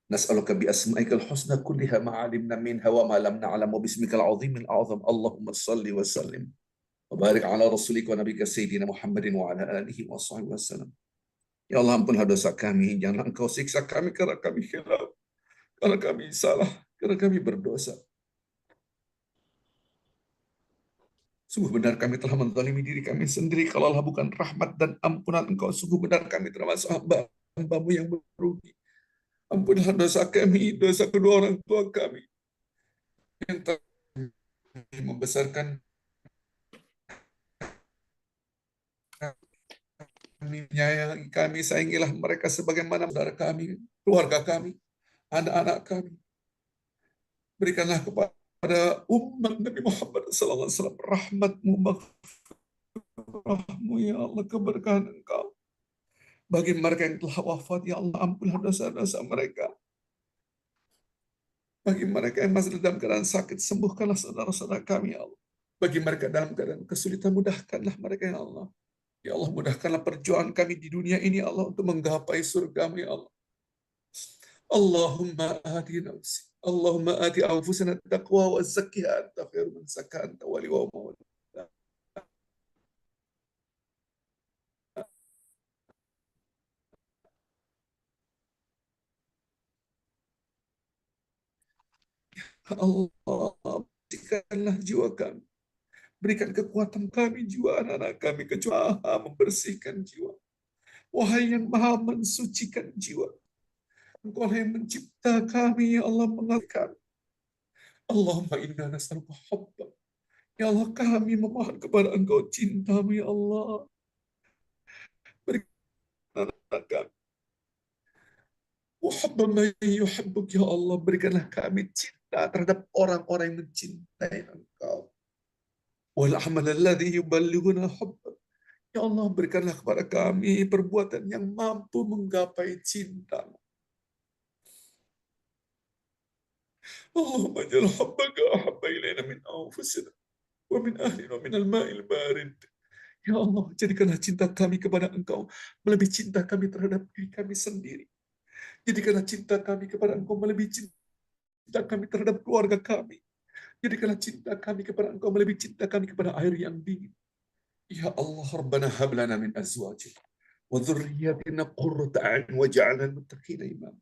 نسألك بأسمائك الحسنى كلها ما علمنا منها وما لم نعلم وباسمك العظيم الأعظم اللهم صل وسلم وبارك على رسولك ونبيك سيدنا محمد وعلى آله وصحبه وسلم. Ya Allah, ampunilah dosa kami, janganlah Engkau siksa kami karena kami khilaf, karena kami salah, karena kami berdosa. Sungguh benar kami telah menzalimi diri kami sendiri, kalau Allah bukan rahmat dan ampunan Engkau, sungguh benar kami termasuk hamba-Hamba-Mu yang merugi. Ampunilah dosa kami, dosa kedua orang tua kami yang telah membesarkan kami, menyayangi kami, sayangilah mereka sebagaimana saudara kami, keluarga kami, anak-anak kami. Berikanlah kepada umat Nabi Muhammad SAW rahmat-Mu, maghfirah-Mu, ya Allah, keberkahan Engkau. Bagi mereka yang telah wafat, ya Allah, ampunilah dosa-dosa mereka. Bagi mereka yang masih dalam keadaan sakit, sembuhkanlah saudara-saudara kami, ya Allah. Bagi mereka dalam keadaan kesulitan, mudahkanlah mereka, ya Allah. Ya Allah, mudahkanlah perjuangan kami di dunia ini, ya Allah, untuk menggapai surga-Mu, ya Allah. Allahumma ati nafsi, Allahumma ati anfusana taqwa wa zakkiha anta khairu man zakkaha anta wali wa mawla. Allah, bersihkanlah jiwa kami. Berikan kekuatan kami, jiwa anak-anak kami, kecuali membersihkan jiwa. Wahai yang maha mensucikan jiwa, Engkau yang mencipta kami, ya Allah, mengalihkan. Allahumma inna nas'aluka hubba. Ya Allah, kami memohon kepada Engkau cinta-Mu, ya Allah. Berikan anak kami wahubba man yuhibbuk, ya Allah. Berikanlah kami cinta terhadap orang-orang yang mencintai Engkau. Wal amal alladhi yuballighuna hubbak. Ya Allah, berikanlah kepada kami perbuatan yang mampu menggapai cinta-Mu. Allahumma jal hubbaka ahabba ilaina min anfusina wa min ahlin wa minal ma'il barid. Ya Allah, jadikanlah cinta kami kepada Engkau melebihi cinta kami terhadap diri kami sendiri. Jadikanlah cinta kami kepada Engkau melebihi cinta kami terhadap keluarga kami. Jadikanlah cinta kami kepada Engkau melebihi cinta kami kepada air yang dingin. Ya Allah, Rabbana hab lana min azwajina wa dhurriyyatina qurrata a'yun waj'alna lil muttaqina imama.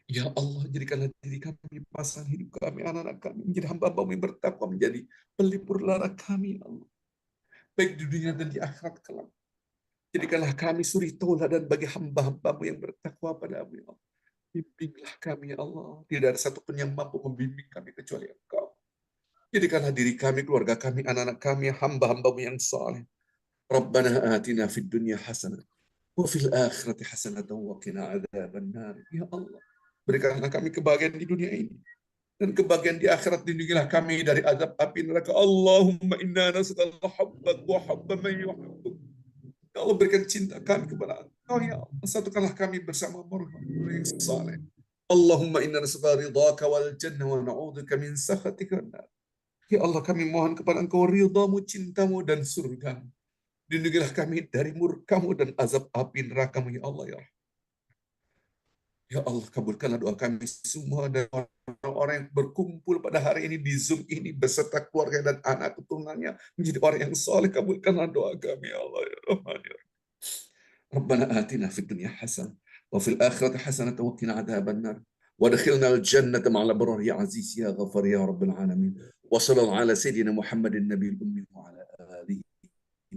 Ya Allah, jadikanlah diri kami, pasangan hidup kami, anak-anak kami menjadi hamba-Mu yang bertakwa, menjadi pelipur lara kami, ya Allah. Baik di dunia dan di akhirat kelak. Jadikanlah kami suri tauladan bagi hamba-hamba-Mu yang bertakwa pada-Mu, ya Allah. Bimbinglah kami, ya Allah. Tidak ada satupun yang mampu membimbing kami kecuali Engkau. Jadikanlah diri kami, keluarga kami, anak-anak kami, hamba-hamba-Mu yang saleh. Rabbana atina fid dunya hasanah wa fil akhirati hasanah wa qina adzabannar. Ya Allah, berikanlah kami kebahagiaan di dunia ini dan kebahagiaan di akhirat. Lindungilah kami dari azab api neraka. Allahumma inna nas'aluka hubbak wa hubba man yuhibbuk. Ya Allah, berikan cinta kami kepada Engkau, ya Allah. Satukanlah kami bersama orang-orang yang saleh. Allahumma inna nas'aluka ridhaka wal jannah wa na'udzubika min sakhatika wan nar. Ya Allah, kami mohon kepada Engkau ridha-Mu, cinta-Mu, dan surga. Lindungilah kami dari murka-Mu dan azab api neraka-Mu, ya Allah, ya. Ya Allah, kabulkanlah doa kami semua dan orang-orang yang berkumpul pada hari ini di Zoom ini beserta keluarga dan anak keturunannya menjadi orang yang soleh. Kabulkanlah doa kami, ya Allah, ya Rahman, ya Rahim. Rabbana atina fid dunya hasanah wa fil akhirati hasanah wa qina adzabannar. وادخلنا الجنة مع الأبرار يا عزيز يا غفار يا رب العالمين. وصلى الله على سيدنا محمد النبي الأمي وعلى آله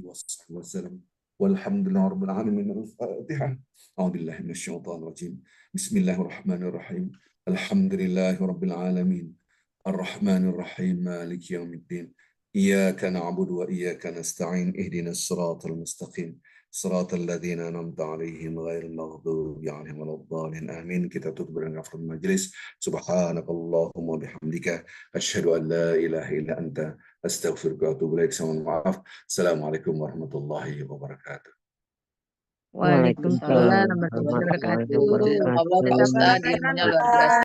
وصحبه وسلم والحمد لله رب العالمين. الفاتحة. أعوذ بالله من الشيطان الرجيم. بسم الله الرحمن الرحيم. الحمد لله رب العالمين الرحمن الرحيم مالك يوم الدين إياك نعبد وإياك نستعين اهدنا الصراط المستقيم صراط الذين أنعمت عليهم غير المغضوب عليهم ولا الضالين آمين. Kita tutup dengan kafaratul majlis. Subhanakallahumma bihamdika asyhadu an la ilaha illa anta astaghfiruka wa atubu ilaik. Maaf. Assalamualaikum warahmatullahi wabarakatuh. Waalaikumsalam warahmatullahi wabarakatuh. Allah Pak Ustadz, ilmunya luar biasa.